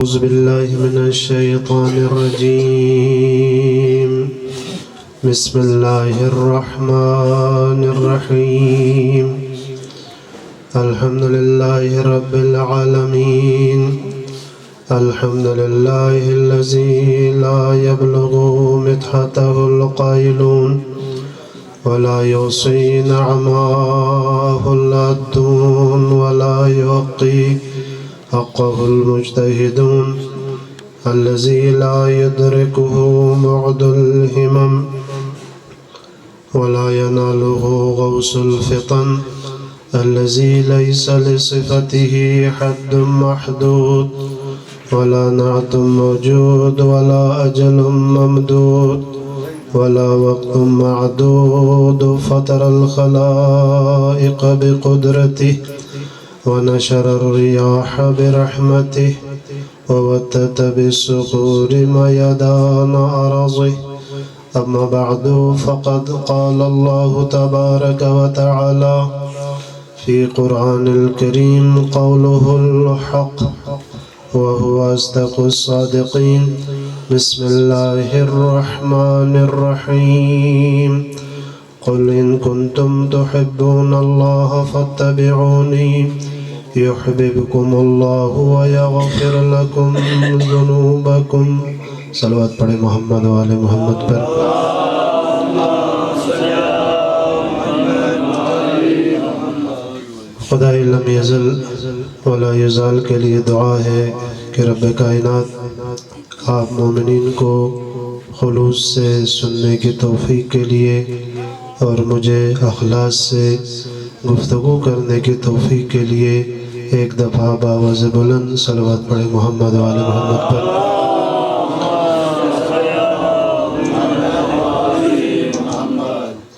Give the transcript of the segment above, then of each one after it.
أعوذ بالله من الشيطان الرجيم. بسم الله الرحمن الرحيم. الحمد لله رب العالمين. الحمد لله الذي لا يبلغ مدحته القائلون ولا يحصي نعماه العادون ولا يحصي حقه المجتهدون الذي لا يدركه بعد الهمم ولا يناله غوص الفطن الذي ليس لصفته حد محدود ولا نعت موجود ولا أجل ممدود ولا وقت معدود. فطر الخلائق بقدرته ونشر الرياح برحمته ووتت بالصخور ميدان أرضه. أما بعد فقد قال الله تبارك وتعالى في قرآن الكريم قوله الحق وهو أصدق الصادقين. بسم الله الرحمن الرحيم. قل إن كنتم تحبون الله فاتبعوني يحببكم الله ويغفر لكم ذنوبكم. صلوات پڑھیں محمد و آل محمد پر. خدا لم یزل ولا یزال کے لیے دعا ہے کہ رب کائنات آپ مومنین کو خلوص سے سننے کی توفیق کے لیے اور مجھے اخلاص سے گفتگو کرنے کی توفیق کے لیے ایک دفعہ باواز بلند صلوات پڑھیں محمد و آل محمد پر.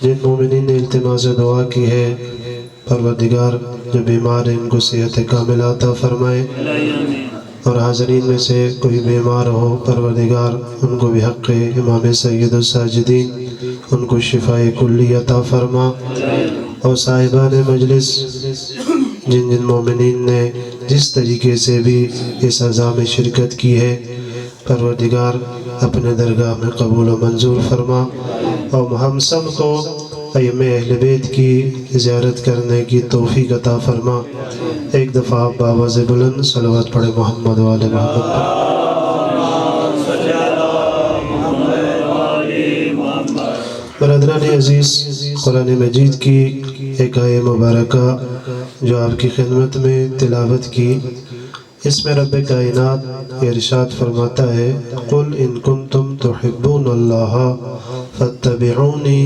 جن مومنین نے التماس دعا کی ہے پروردگار جو بیمار ہیں ان کو صحت کاملہ عطا فرمائے، اور حاضرین میں سے کوئی بیمار ہو پروردگار ان کو بحق امام سید الساجدین ان کو شفاء کلی عطا فرما. اور صاحبان مجلس جن جن مومنین نے جس طریقے سے بھی اس عزا میں شرکت کی ہے پروردگار اپنے درگاہ میں قبول و منظور فرما. اور ہم سب کو ائمہ اہل بیت کی زیارت کرنے کی توفیق عطا فرما. ایک دفعہ باواز بلند صلوات پڑھے محمد و آل محمد پر. برادران عزیز، قرآن مجید کی ایک آیہ مبارکہ جو آپ کی خدمت میں تلاوت کی، اس میں رب کائنات ارشاد فرماتا ہے قل ان کنتم تحبون اللہ فاتبعونی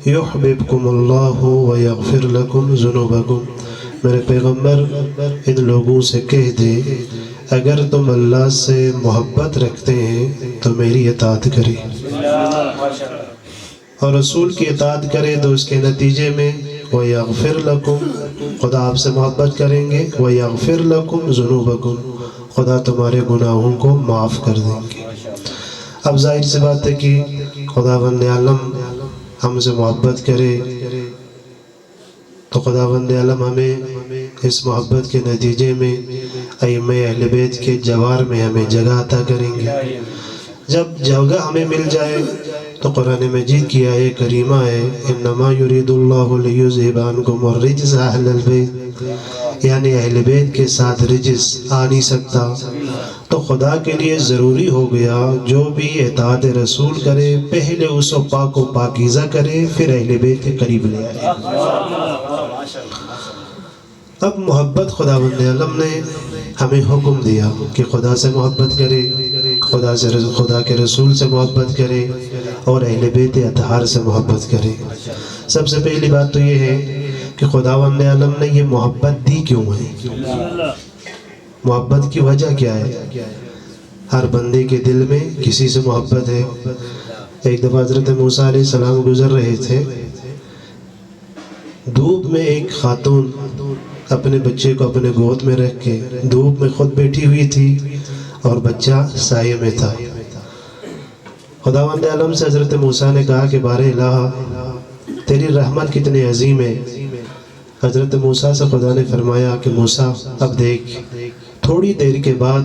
یحببکم اللہ ویغفر لکم ذنوبکم. میرے پیغمبر ان لوگوں سے کہہ دے اگر تم اللہ سے محبت رکھتے ہیں تو میری اطاعت کریں، اور رسول کی اطاعت کرے تو اس کے نتیجے میں وَيَغْفِرْ لَكُمْ، خدا آپ سے محبت کریں گے، وَيَغْفِرْ لَكُمْ ذُنُوبَكُمْ، خدا تمہارے گناہوں کو معاف کر دیں گے. اب ظاہر سی بات ہے کہ خداوند عالم ہم سے محبت کرے تو خداوند عالم ہمیں اس محبت کے نتیجے میں ائمہ اہل بیت کے جوار میں ہمیں جگہ عطا کریں گے. جب جگہ ہمیں مل جائے تو قرآن مجید کی آیہ کریمہ ہے انما یرید اللہ لیذھب عنکم الرجس اہل البیت، یعنی اہل بیت کے ساتھ رجس آ نہیں سکتا. تو خدا کے لیے ضروری ہو گیا جو بھی اطاعت رسول کرے پہلے اس کو پاک و پاکیزہ کرے پھر اہل بیت کے قریب لے آئے. اب محبت خداوند عالم نے ہمیں حکم دیا کہ خدا سے محبت کرے، خدا کے رسول سے محبت کرے اور اہل بیت اطہار سے محبت کرے. سب سے پہلی بات تو یہ ہے کہ خداوند عالم نے یہ محبت دی کیوں ہے، محبت کی وجہ کیا ہے. ہر بندے کے دل میں کسی سے محبت ہے. ایک دفعہ حضرت موسیٰ علیہ السلام گزر رہے تھے، دھوپ میں ایک خاتون اپنے بچے کو اپنے گود میں رکھ کے دھوپ میں خود بیٹھی ہوئی تھی اور بچہ سائے میں تھا. خداوند عالم سے حضرت موسیٰ نے کہا کہ بارے الہ تیری رحمت کتنی عظیم ہے. حضرت موسیٰ سے خدا نے فرمایا کہ موسیٰ اب دیکھ، تھوڑی دیر کے بعد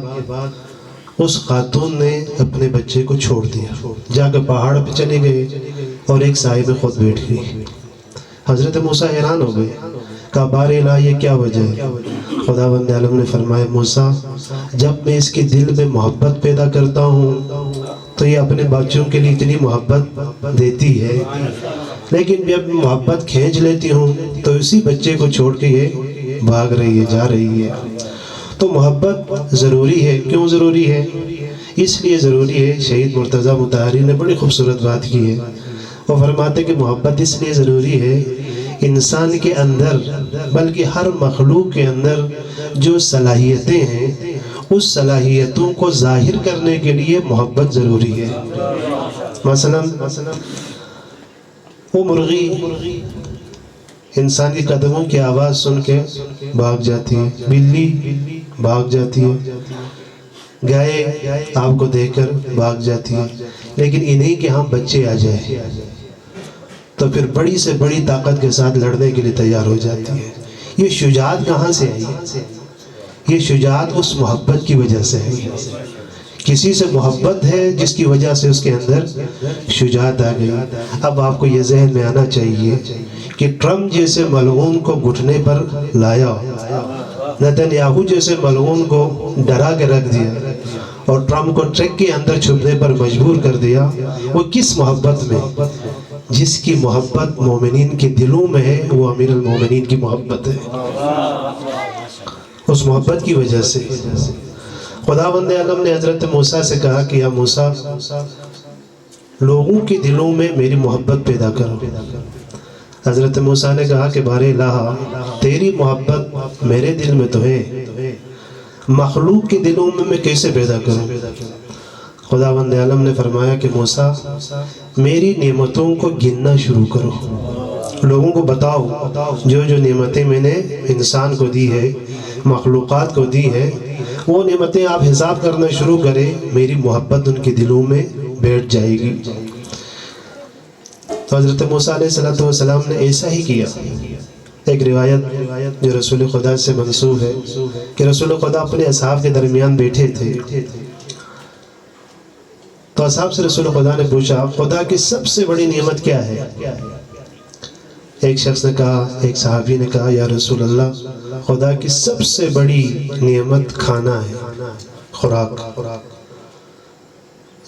اس خاتون نے اپنے بچے کو چھوڑ دیا، جا کے پہاڑ پہ چلے گئے اور ایک سائے میں خود بیٹھ گئی۔ حضرت موسیٰ حیران ہو گئے، کہا بار الہ یہ کیا وجہ ہے؟ خداوند عالم نے فرمایا موسیٰ جب میں اس کے دل میں محبت پیدا کرتا ہوں تو یہ اپنے بچوں کے لیے اتنی محبت دیتی ہے، لیکن جب محبت کھینچ لیتی ہوں تو اسی بچے کو چھوڑ کے یہ بھاگ رہی ہے، جا رہی ہے۔ تو محبت ضروری ہے۔ کیوں ضروری ہے؟ اس لیے ضروری ہے، شہید مرتضی مطہری نے بڑی خوبصورت بات کی ہے، وہ فرماتے کہ محبت اس لیے ضروری ہے، انسان کے اندر بلکہ ہر مخلوق کے اندر جو صلاحیتیں ہیں اس صلاحیتوں کو ظاہر کرنے کے لیے محبت ضروری ہے۔ مثلا وہ مرغی انسان کی قدموں کی آواز سن کے بھاگ جاتی ہے، بلی بھاگ جاتی ہے، گائے آپ کو دیکھ کر بھاگ جاتی ہے، لیکن انہیں کہ ہم بچے آ جائیں تو پھر بڑی سے بڑی طاقت کے ساتھ لڑنے کے لیے تیار ہو جاتی ہے۔ یہ شجاعت کہاں سے آئی؟ یہ شجاعت اس محبت کی وجہ سے ہے۔ کسی سے محبت ہے جس کی وجہ سے اس کے اندر شجاعت آ گئی۔ اب آپ کو یہ ذہن میں آنا چاہیے کہ ٹرمپ جیسے ملعون کو گھٹنے پر لایا، نتنیاہو جیسے ملعون کو ڈرا کے رکھ دیا اور ٹرمپ کو ٹرک کے اندر چھپنے پر مجبور کر دیا، وہ کس محبت میں؟ جس کی محبت مومنین کے دلوں میں ہے، وہ امیر المومنین کی محبت ہے۔ اس محبت کی وجہ سے خداوند عالم نے حضرت موسیٰ سے کہا کہ یا موسیٰ لوگوں کے دلوں میں میری محبت پیدا کرو۔ حضرت موسیٰ نے کہا کہ بار الہ تیری محبت میرے دل میں تو ہے، مخلوق کے دلوں میں کیسے پیدا کروں؟ خداوند عالم نے فرمایا کہ موسیٰ میری نعمتوں کو گننا شروع کرو، لوگوں کو بتاؤ جو جو نعمتیں میں نے انسان کو دی ہے، مخلوقات کو دی ہے، وہ نعمتیں آپ حساب کرنا شروع کریں، میری محبت ان کے دلوں میں بیٹھ جائے گی۔ تو حضرت موسیٰ علیہ السلام نے ایسا ہی کیا۔ ایک روایت جو رسول خدا سے منسوب ہے کہ رسول خدا اپنے اصحاب کے درمیان بیٹھے تھے، تو اصحاب سے رسول خدا نے پوچھا خدا کی سب سے بڑی نعمت کیا ہے؟ ایک شخص نے کہا، ایک صحابی نے کہا یا رسول اللہ خدا کی سب سے بڑی نعمت کھانا ہے، خوراک۔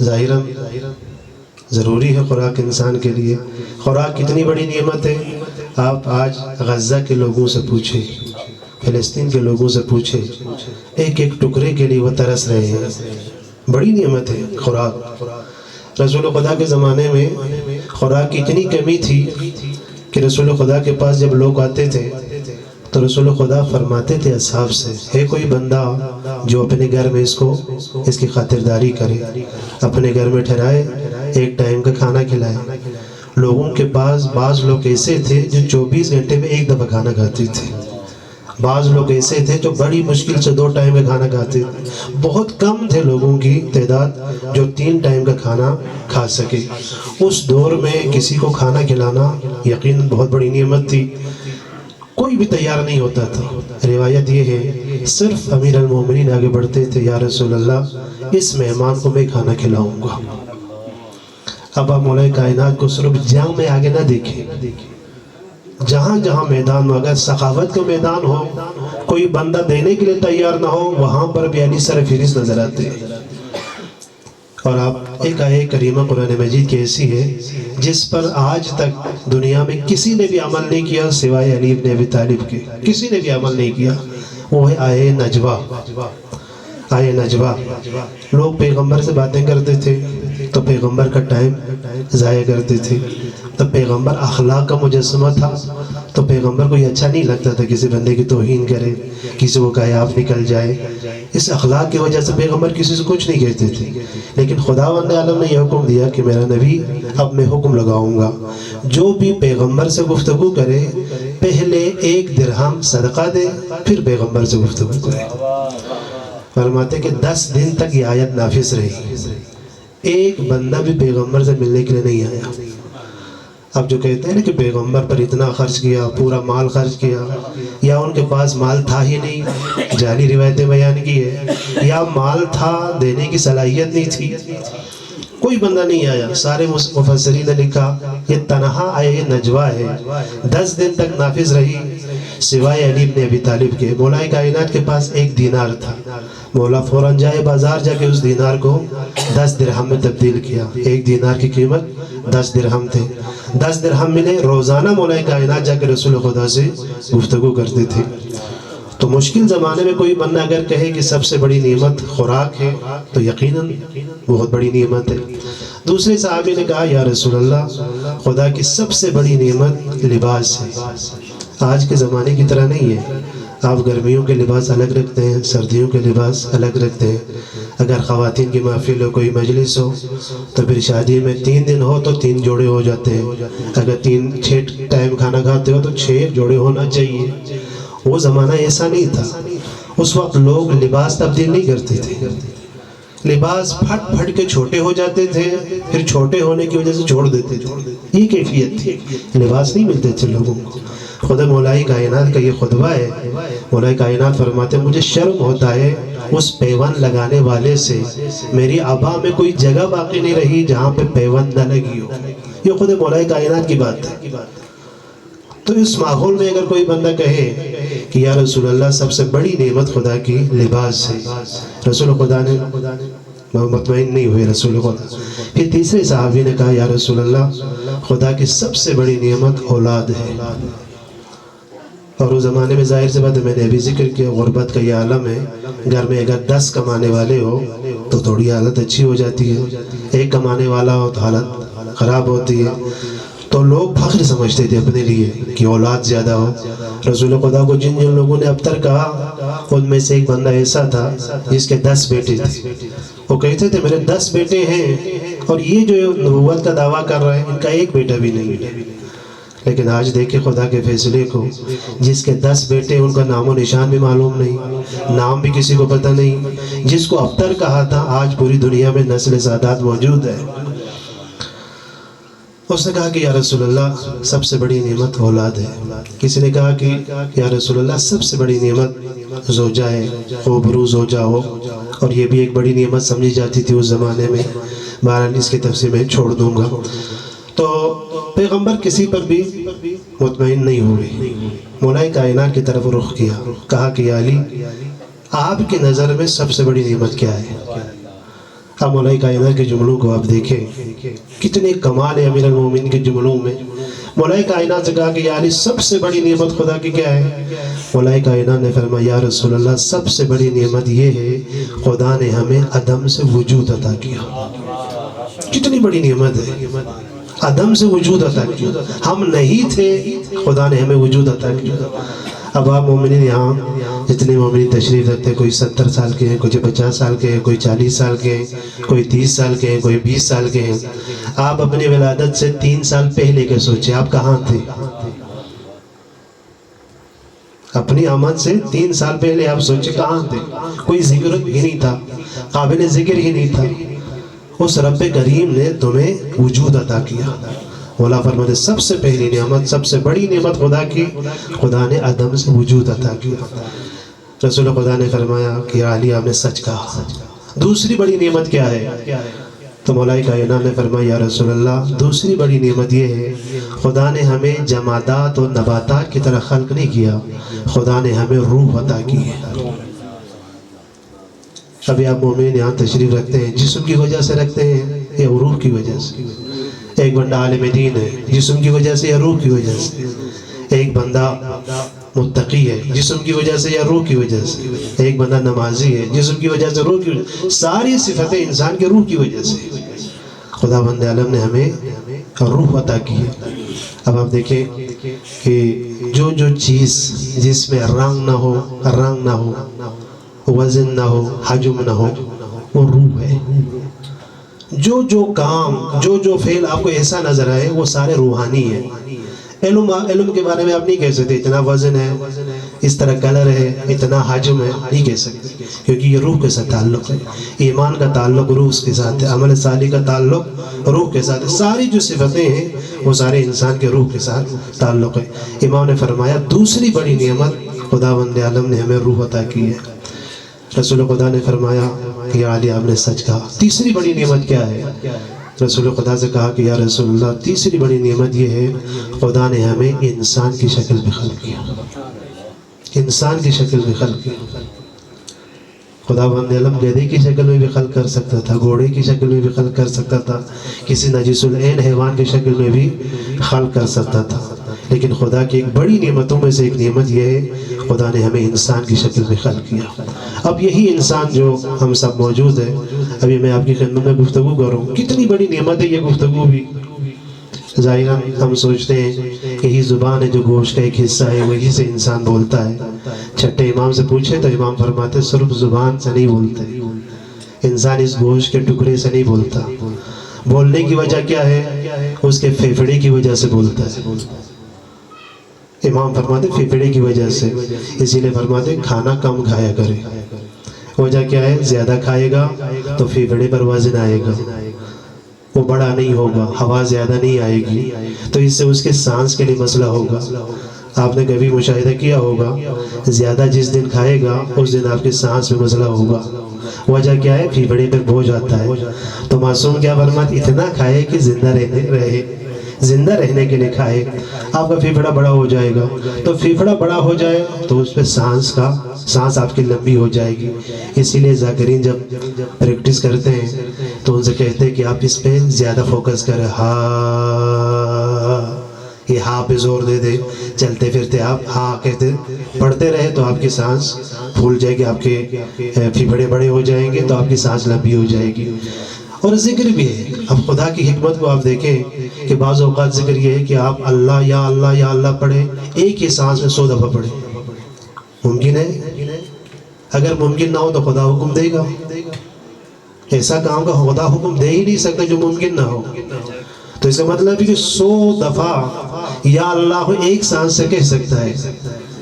ظاہراً ضروری ہے خوراک انسان کے لیے، خوراک کتنی بڑی نعمت ہے۔ آپ آج غزہ کے لوگوں سے پوچھیں، فلسطین کے لوگوں سے پوچھیں، ایک ایک ٹکڑے کے لیے وہ ترس رہے ہیں۔ بڑی نعمت ہے خوراک۔ رسول خدا کے زمانے میں خوراک کی اتنی کمی تھی کہ رسول خدا کے پاس جب لوگ آتے تھے تو رسول خدا فرماتے تھے اصحاب سے، ہے کوئی بندہ جو اپنے گھر میں اس کی خاطرداری کرے، اپنے گھر میں ٹھہرائے، ایک ٹائم کا کھانا کھلائے۔ لوگوں کے پاس بعض لوگ ایسے تھے جو 24 گھنٹے میں ایک دفعہ کھانا کھاتے تھے، بعض لوگ ایسے تھے جو بڑی مشکل سے 2 ٹائم کا کھانا کھاتے تھے۔ بہت کم تھے لوگوں کی تعداد جو 3 ٹائم کا کھانا کھا سکے۔ اس دور میں کسی کو کھانا کھلانا یقیناً بہت بڑی نعمت تھی، کوئی بھی تیار نہیں ہوتا تھا۔ روایت یہ ہے صرف امیر المومنین آگے بڑھتے تھے، یا رسول اللہ اس مہمان کو میں کھانا کھلاؤں گا۔ اب آپ مولا کائنات کو صرف جنگ میں آگے نہ دیکھیں، جہاں جہاں میدان میں، اگر سخاوت کا میدان ہو، کوئی بندہ دینے کے لیے تیار نہ ہو، وہاں پر بھی علی سر فہرست نظر آتے ہیں۔ اور آپ ایک آیت کریمہ قرآن مجید کی ایسی ہے جس پر آج تک دنیا میں کسی نے بھی عمل نہیں کیا سوائے علی ابن ابی طالب کے، کسی نے بھی عمل نہیں کیا، وہ ہے آیت نجوہ۔ آیت نجوہ، لوگ پیغمبر سے باتیں کرتے تھے تو پیغمبر کا ٹائم ضائع کرتے تھے۔ تو پیغمبر اخلاق کا مجسمہ تھا، تو پیغمبر کو یہ اچھا نہیں لگتا تھا کسی بندے کی توہین کرے، کسی کو کہے آپ نکل جائے۔ اس اخلاق کی وجہ سے پیغمبر کسی سے کچھ نہیں کہتے تھے، لیکن خداوند عالم نے یہ حکم دیا کہ میرا نبی اب میں حکم لگاؤں گا، جو بھی پیغمبر سے گفتگو کرے پہلے 1 درہم صدقہ دے، پھر پیغمبر سے گفتگو کرے۔ فرماتے کہ 10 دن تک یہ آیت نافذ رہی، ایک بندہ بھی پیغمبر سے ملنے کے لیے نہیں آیا۔ اب جو کہتے ہیں نا کہ پیغمبر پر اتنا خرچ کیا، پورا مال خرچ کیا، یا ان کے پاس مال تھا ہی نہیں، جعلی روایتیں بیان کی ہے، یا مال تھا دینے کی صلاحیت نہیں تھی، کوئی بندہ نہیں آیا. سارے مفسرین نے لکھا یہ تنہا آیا، یہ نجوہ ہے، 10 دن تک نافذ رہی سوائے علی بن ابی طالب کے. مولا کائنات کے پاس 1 دینار تھا، مولا فوراً جائے بازار جا کے اس دینار کو 10 درہم میں تبدیل کیا. 1 دینار کی قیمت 10 درہم تھے. 10 درہم ملے، روزانہ مولا کائنات جا کے رسول خدا سے گفتگو کرتے تھے. تو مشکل زمانے میں کوئی بندہ اگر کہے کہ سب سے بڑی نعمت خوراک ہے تو یقیناً بہت بڑی نعمت ہے. دوسرے صحابی نے کہا یا رسول اللہ خدا کی سب سے بڑی نعمت لباس ہے. آج کے زمانے کی طرح نہیں ہے، آپ گرمیوں کے لباس الگ رکھتے ہیں، سردیوں کے لباس الگ رکھتے ہیں. اگر خواتین کی محفل ہو، کوئی مجلس ہو، تو پھر شادی میں 3 دن ہو تو 3 جوڑے ہو جاتے ہیں. اگر 6 ٹائم کھانا کھاتے ہو تو 6 جوڑے ہونا چاہیے. وہ زمانہ ایسا نہیں تھا. اس وقت لوگ لباس تبدیل نہیں کرتے تھے، لباس پھٹ پھٹ کے چھوٹے ہو جاتے تھے، پھر چھوٹے ہونے کی وجہ سے چھوڑ دیتے تھے. یہ کیفیت تھی، لباس نہیں ملتے تھے لوگوں کو. خود مولا کائنات کا یہ خطبہ ہے. مولا کائنات فرماتے ہیں مجھے شرم ہوتا ہے اس پیوند لگانے والے سے، میری عبا میں کوئی جگہ باقی نہیں رہی جہاں پہ پیوند نہ لگی ہو. یہ خود مولا کائنات کی بات ہے. تو اس ماحول میں اگر کوئی بندہ کہے کہ یا رسول اللہ سب سے بڑی نعمت خدا کی لباس ہے، رسول خدا نے مطمئن نہیں ہوئے رسول خدا. پھر تیسرے صحابی نے کہا یا رسول اللہ خدا کی سب سے بڑی نعمت اولاد ہے. اور اس زمانے میں ظاہر سے بات ہے، میں نے ابھی ذکر کیا غربت کا یہ عالم ہے. گھر میں اگر 10 کمانے والے ہو تو تھوڑی حالت اچھی ہو جاتی ہے، 1 کمانے والا ہو تو حالت خراب ہوتی ہے. تو لوگ فخر سمجھتے تھے اپنے لیے کہ اولاد زیادہ ہو. رسول خدا کو جن لوگوں نے اب تک کہا ان میں سے ایک بندہ ایسا تھا جس کے 10 بیٹے تھے. وہ کہتے تھے میرے 10 بیٹے ہیں اور یہ جو نبوت کا دعویٰ کر رہے ہیں ان کا 1 بیٹا بھی نہیں ہے. لیکن آج دیکھیں خدا کے فیصلے کو، جس کے 10 بیٹے ان کا نام و نشان بھی معلوم نہیں، نام بھی کسی کو پتہ نہیں. جس کو ابتر کہا تھا آج پوری دنیا میں نسل سادات موجود ہے. اس نے کہا کہ یا رسول اللہ سب سے بڑی نعمت اولاد ہے. کسی نے کہا کہ یا رسول اللہ سب سے بڑی نعمت زوجہ ہے، خوبرو زوجہ ہو، اور یہ بھی ایک بڑی نعمت سمجھی جاتی تھی اس زمانے میں. بہرحال اس کی تفصیل میں چھوڑ دوں گا. تو پیغمبر کسی پر بھی مطمئن نہیں ہوئے، مولا کائنات کی طرف رخ کیا، کہا کہ یا علی آپ کی نظر میں سب سے بڑی نعمت کیا ہے؟ اب مولا کائنات کے جملوں کو آپ دیکھیں، کتنے کمال ہے امیر المومنین کے جملوں میں. مولا کائنات سے کہا کہ یا علی سب سے بڑی نعمت خدا کی کیا ہے؟ مولا کائنات نے فرمایا یا رسول اللہ سب سے بڑی نعمت یہ ہے خدا نے ہمیں عدم سے وجود عطا کیا. کتنی بڑی نعمت ہے، عدم سے وجود عطا کیا. ہم نہیں تھے، خدا نے ہمیں وجود عطا کیا. اب آپ مومنین یہاں جتنے مومنین تشریف رکھتے ہیں، کوئی 70 سال کے ہیں، کوئی 50 سال کے ہیں، کوئی 40 سال کے ہیں، کوئی 30 سال کے ہیں، کوئی 20 سال کے ہیں. آپ اپنی ولادت سے 3 سال پہلے کے سوچیں آپ کہاں تھے؟ اپنی آمد سے 3 سال پہلے آپ سوچیں کہاں تھے؟ کوئی ذکر ہی نہیں تھا، قابل ذکر ہی نہیں تھا. اس رب کریم نے تمہیں وجود عطا کیا. مولا فرماتے سب سے پہلی نعمت، سب سے بڑی نعمت خدا کی، خدا نے عدم سے وجود عطا کیا. رسول خدا نے فرمایا کہ علی آپ نے سچ کہا. دوسری بڑی نعمت کیا ہے؟ تو مولا کائنات نے فرمایا یا رسول اللہ دوسری بڑی نعمت یہ ہے خدا نے ہمیں جمادات اور نباتات کی طرح خلق نہیں کیا، خدا نے ہمیں روح عطا کی ہے. ابھی آپ مومنین یہاں تشریف رکھتے ہیں، جسم کی وجہ سے رکھتے ہیں یا روح کی وجہ سے؟ ایک بندہ عالم دین ہے، جسم کی وجہ سے یا روح کی وجہ سے؟ ایک بندہ متقی ہے، جسم کی وجہ سے یا روح کی وجہ سے؟ ایک بندہ نمازی ہے، جسم کی وجہ سے روح کی وجہ سے؟ ساری صفتیں انسان کے روح کی وجہ سے. خدا بند عالم نے ہمیں روح عطا کی ہے. اب آپ دیکھیں کہ جو چیز جس میں رنگ نہ ہو، وزن نہ ہو، حجم نہ ہو، وہ روح ہے. جو کام جو فعل آپ کو ایسا نظر آئے وہ سارے روحانی ہیں. علم کے بارے میں آپ نہیں کہہ سکتے اتنا وزن ہے، اس طرح کلر ہے، اتنا حجم ہے، نہیں کہہ سکتے، کیونکہ یہ روح کے ساتھ تعلق ہے۔ ایمان کا تعلق روح کے ساتھ ہے، عمل صالح کا تعلق روح کے ساتھ ہے، ساری جو صفتیں ہیں وہ سارے انسان کے روح کے ساتھ تعلق ہے۔ امام نے فرمایا دوسری بڑی نعمت خداوند عالم نے ہمیں روح عطا کی ہے۔ رسول خدا نے فرمایا کہ یا علی آپ نے سچ کہا۔ تیسری بڑی نعمت کیا ہے؟ رسول خدا سے کہا کہ یا رسول اللہ تیسری بڑی نعمت یہ ہے خدا نے ہمیں انسان کی شکل میں خلق کیا، انسان کی شکل میں خلق کیا۔ خداوند عالم گدھے کی شکل میں بھی خلق کر سکتا تھا، گھوڑے کی شکل میں بھی خلق کر سکتا تھا، کسی نجس العین حیوان کی شکل میں بھی خلق کر سکتا تھا، لیکن خدا کی ایک بڑی نعمتوں میں سے ایک نعمت یہ ہے خدا نے ہمیں انسان کی شکل میں خلق کیا۔ اب یہی انسان جو ہم سب موجود ہے، ابھی میں آپ کی خدمت میں گفتگو کروں، کتنی بڑی نعمت ہے یہ گفتگو بھی۔ ظاہراً ہم سوچتے ہیں یہی زبان ہے جو گوشت کا ایک حصہ ہے، وہی سے انسان بولتا ہے۔ چھٹے امام سے پوچھے تو امام فرماتے صرف زبان سے نہیں بولتے، انسان اس گوشت کے ٹکڑے سے نہیں بولتا، بولنے کی وجہ کیا ہے؟ اس کے پھیپھڑے کی وجہ سے بولتا ہے۔ امام فرماتے پھیپھڑے کی وجہ سے، اسی لیے فرماتے کھانا کم کھایا کرے۔ وجہ کیا ہے؟ زیادہ کھائے گا تو پھیپھڑے پر وزن آئے گا، وہ بڑا نہیں ہوگا، ہوا زیادہ نہیں آئے گی، تو اس سے اس کے سانس کے لیے مسئلہ ہوگا۔ آپ نے کبھی مشاہدہ کیا ہوگا زیادہ جس دن کھائے گا اس دن آپ کے سانس میں مسئلہ ہوگا۔ وجہ کیا ہے؟ پھیپھڑے پر بوجھ آتا ہے۔ تو معصوم کیا فرماتے اتنا کھائے کہ زندہ رہنے کے لیے کھائے۔ آپ کا پھیپھڑا بڑا ہو جائے گا، تو پھیپھڑا بڑا ہو جائے تو اس پہ سانس آپ کی لمبی ہو جائے گی۔ اسی لیے ذاکرین جب پریکٹس کرتے ہیں تو ان سے کہتے ہیں کہ آپ اس پہ زیادہ فوکس کریں، یہ ہاں پہ زور دے دے، چلتے پھرتے آپ ہاں کہتے پڑھتے رہے تو آپ کی سانس پھول جائے گی، آپ کے پھیپھڑے بڑے ہو جائیں گے تو آپ کی سانس لمبی ہو جائے گی۔ اور ذکر بھی ہے، اب خدا کی حکمت کو آپ دیکھیں کہ بعض اوقات ذکر یہ ہے کہ آپ اللہ یا اللہ یا اللہ پڑھیں، ایک ہی سانس میں 100 دفعہ پڑھیں۔ ممکن ہے؟ اگر ممکن نہ ہو تو خدا حکم دے گا؟ ایسا کام کا خدا حکم دے ہی نہیں سکتا جو ممکن نہ ہو۔ تو اس کا مطلب ہے کہ 100 دفعہ یا اللہ ایک سانس سے کہہ سکتا ہے،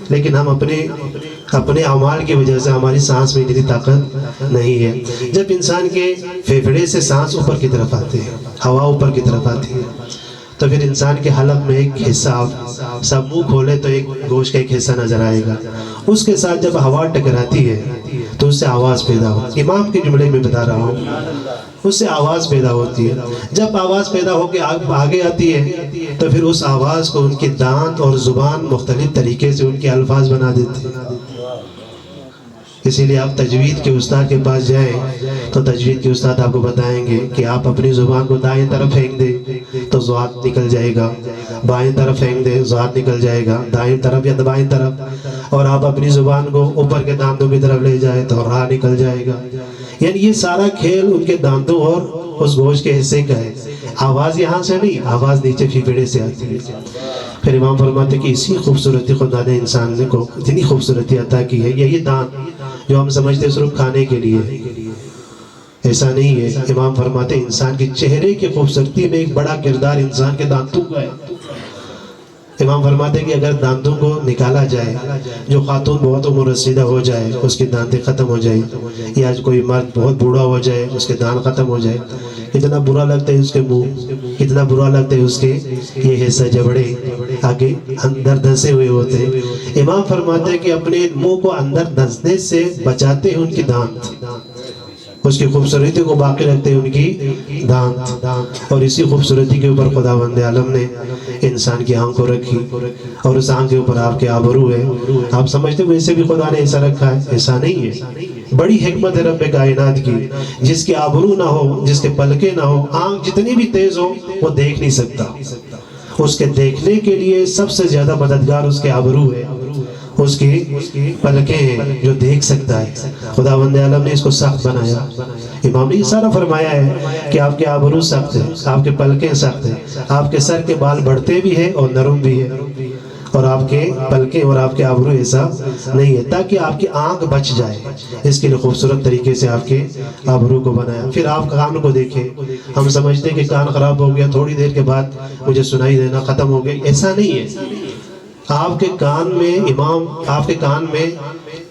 لیکن ہم اپنے اعمال کی وجہ سے ہماری سانس میں اتنی طاقت نہیں ہے۔ جب انسان کے پھیپھڑے سے سانس اوپر کی طرف آتے ہیں، ہوا اوپر کی طرف آتی ہے، تو پھر انسان کے حلق میں ایک حصہ، آپ سب منہ کھولے تو ایک گوشت کا ایک حصہ نظر آئے گا، اس کے ساتھ جب ہوا ٹکراتی ہے تو اس سے آواز پیدا ہوتی ہے۔ امام کے جملے میں بتا رہا ہوں، اس سے آواز پیدا ہوتی ہے۔ جب آواز پیدا ہو کے آگے آتی ہے تو پھر اس آواز کو ان کے دانت اور زبان مختلف طریقے سے ان کے الفاظ بنا دیتے ہیں۔ اسی لیے آپ تجوید کے استاد کے پاس جائیں تو تجوید کے استاد آپ کو بتائیں گے کہ آپ اپنی زبان کو دائیں طرف پھینک دیں تو ضاد نکل جائے گا، بائیں طرف پھینک دیں ضاد نکل جائے گا، دائیں طرف یا بائیں طرف، اور آپ اپنی زبان کو اوپر کے دانتوں کی طرف لے جائیں تو راہ نکل جائے گا۔ یعنی یہ سارا کھیل ان کے دانتوں اور اس گوشت کے حصے کا ہے۔ آواز یہاں سے نہیں، آواز نیچے پھیپھڑے سے آتی ہے۔ پھر امام فرماتے کہ اسی خوبصورتی خدا نے انسان کو اتنی خوبصورتی عطا کی ہے۔ یہی دانت جو ہم سمجھتے صرف کھانے کے لیے، ایسا نہیں ہے۔ امام فرماتے انسان کے چہرے کی خوبصورتی میں ایک بڑا کردار انسان کے دانتوں کا ہے۔ امام فرماتے کہ اگر دانتوں کو نکالا جائے، جو خاتون بہت عمر رسیدہ ہو جائے اس کے دانتیں ختم ہو جائیں، یا کوئی مرد بہت بوڑھا ہو جائے اس کے دانت ختم ہو جائے، کتنا برا لگتا ہے اس کے منہ، کتنا برا لگتا ہے اس کے یہ حصہ جبڑے آگے اندر دھنسے ہوئے ہوتے ہیں۔ امام فرماتے ہیں کہ اپنے منہ کو اندر دھنسنے سے بچاتے ہیں ان کی دانت، اس کی خوبصورتی کو باقی رکھتے ہیں ان کی دانت۔ اور اسی خوبصورتی کے اوپر خداوند عالم نے انسان کی آنکھ کو رکھی، اور اس آنکھ کے اوپر آپ کے آبرو ہے۔ آپ سمجھتے ہو ویسے بھی خدا نے ایسا رکھا ہے؟ ایسا نہیں ہے، بڑی حکمت ہے رب کائنات کی۔ جس کے آبرو نہ ہو، جس کے پلکیں نہ ہو، آنکھ جتنی بھی تیز ہو وہ دیکھ نہیں سکتا۔ اس کے دیکھنے کے لیے سب سے زیادہ مددگار اس کے آبرو ہے، اس کی پلکیں ہیں جو دیکھ سکتا ہے۔ خداوند عالم نے اس کو سخت بنایا۔ امام نے یہ سارا فرمایا ہے کہ آپ کے آبرو سخت ہے، آپ کے پلکیں سخت ہیں، آپ کے سر کے بال بڑھتے بھی ہیں اور نرم بھی ہیں، اور آپ کے پلکیں اور آپ کے ابرو ایسا نہیں ہے، تاکہ آپ کی آنکھ بچ جائے، اس کے لیے خوبصورت طریقے سے آپ کے ابرو کو بنایا۔ پھر آپ کان کو دیکھیں، ہم سمجھتے ہیں کہ کان خراب ہو گیا، تھوڑی دیر کے بعد مجھے سنائی دینا ختم ہو گیا، ایسا نہیں ہے۔ آپ کے کان میں آپ کے کان میں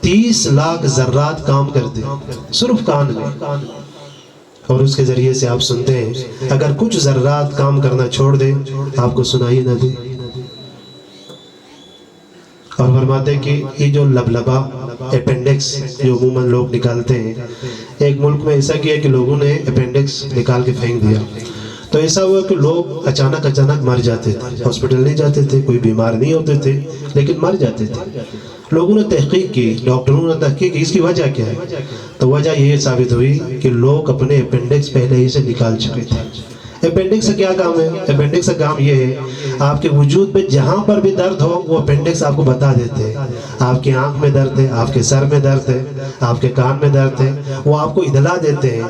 30 لاکھ ذرات کام کرتے ہیں، صرف کان میں، اور اس کے ذریعے سے آپ سنتے ہیں۔ اگر کچھ ذرات کام کرنا چھوڑ دیں، آپ کو سنائی نہ دے۔ اور فرماتے ہیں کہ یہ جو لبلبا اپینڈکس جو عموماً لوگ نکالتے ہیں، ایک ملک میں ایسا کیا کہ لوگوں نے اپینڈکس نکال کے پھینک دیا، تو ایسا ہوا کہ لوگ اچانک مر جاتے تھے، ہاسپٹل نہیں جاتے تھے، کوئی بیمار نہیں ہوتے تھے، لیکن مر جاتے تھے۔ لوگوں نے تحقیق کی، ڈاکٹروں نے تحقیق کی اس کی وجہ کیا ہے، تو وجہ یہ ثابت ہوئی کہ لوگ اپنے اپینڈکس پہلے ہی سے نکال چکے تھے۔ اپینڈکس کا کیا کام ہے؟ اپینڈکس کا کام یہ ہے، آپ کے وجود میں جہاں پر بھی درد ہو وہ اپینڈکس آپ کو بتا دیتے ہیں۔ آپ کی آنکھ میں درد ہے، آپ کے سر میں درد ہے، آپ کے کان میں درد ہے، وہ آپ کو اطلاع دیتے ہیں،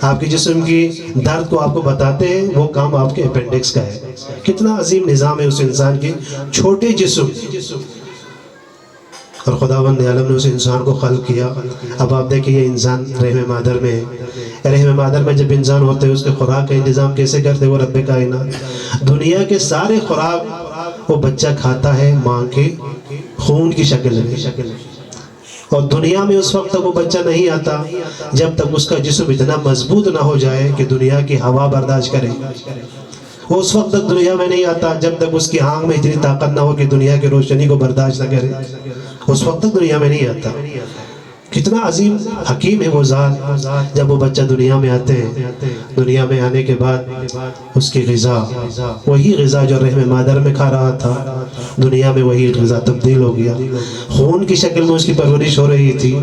آپ کے جسم کی درد کو آپ کو بتاتے ہیں، وہ کام آپ کے اپینڈکس کا ہے۔ کتنا عظیم نظام ہے اس انسان کی چھوٹے جسم، اور خداوند عالم نے اس انسان کو خلق کیا۔ اب آپ دیکھیں یہ انسان رحم مادر میں ہے، رحم مادر میں جب انسان ہوتے ہیں اس کے خوراک کا انتظام کیسے کرتے وہ رب کائنات؟ دنیا کے سارے خوراک وہ بچہ کھاتا ہے ماں کے خون کی شکل میں، اور دنیا میں اس وقت تک وہ بچہ نہیں آتا جب تک اس کا جسم اتنا مضبوط نہ ہو جائے کہ دنیا کی ہوا برداشت کرے۔ وہ اس وقت تک دنیا میں نہیں آتا جب تک اس کی آنکھ میں اتنی طاقت نہ ہو کہ دنیا کی روشنی کو برداشت نہ کرے، اس وقت تک دنیا میں نہیں آتا۔ کتنا عظیم حکیم ہے وہ ذات۔ جب وہ بچہ دنیا میں آتے ہیں، دنیا میں آنے کے بعد اس کی غذا، وہی غذا جو رحم مادر میں کھا رہا تھا، دنیا میں وہی غذا تبدیل ہو گیا، خون کی شکل میں اس کی پرورش ہو رہی تھی۔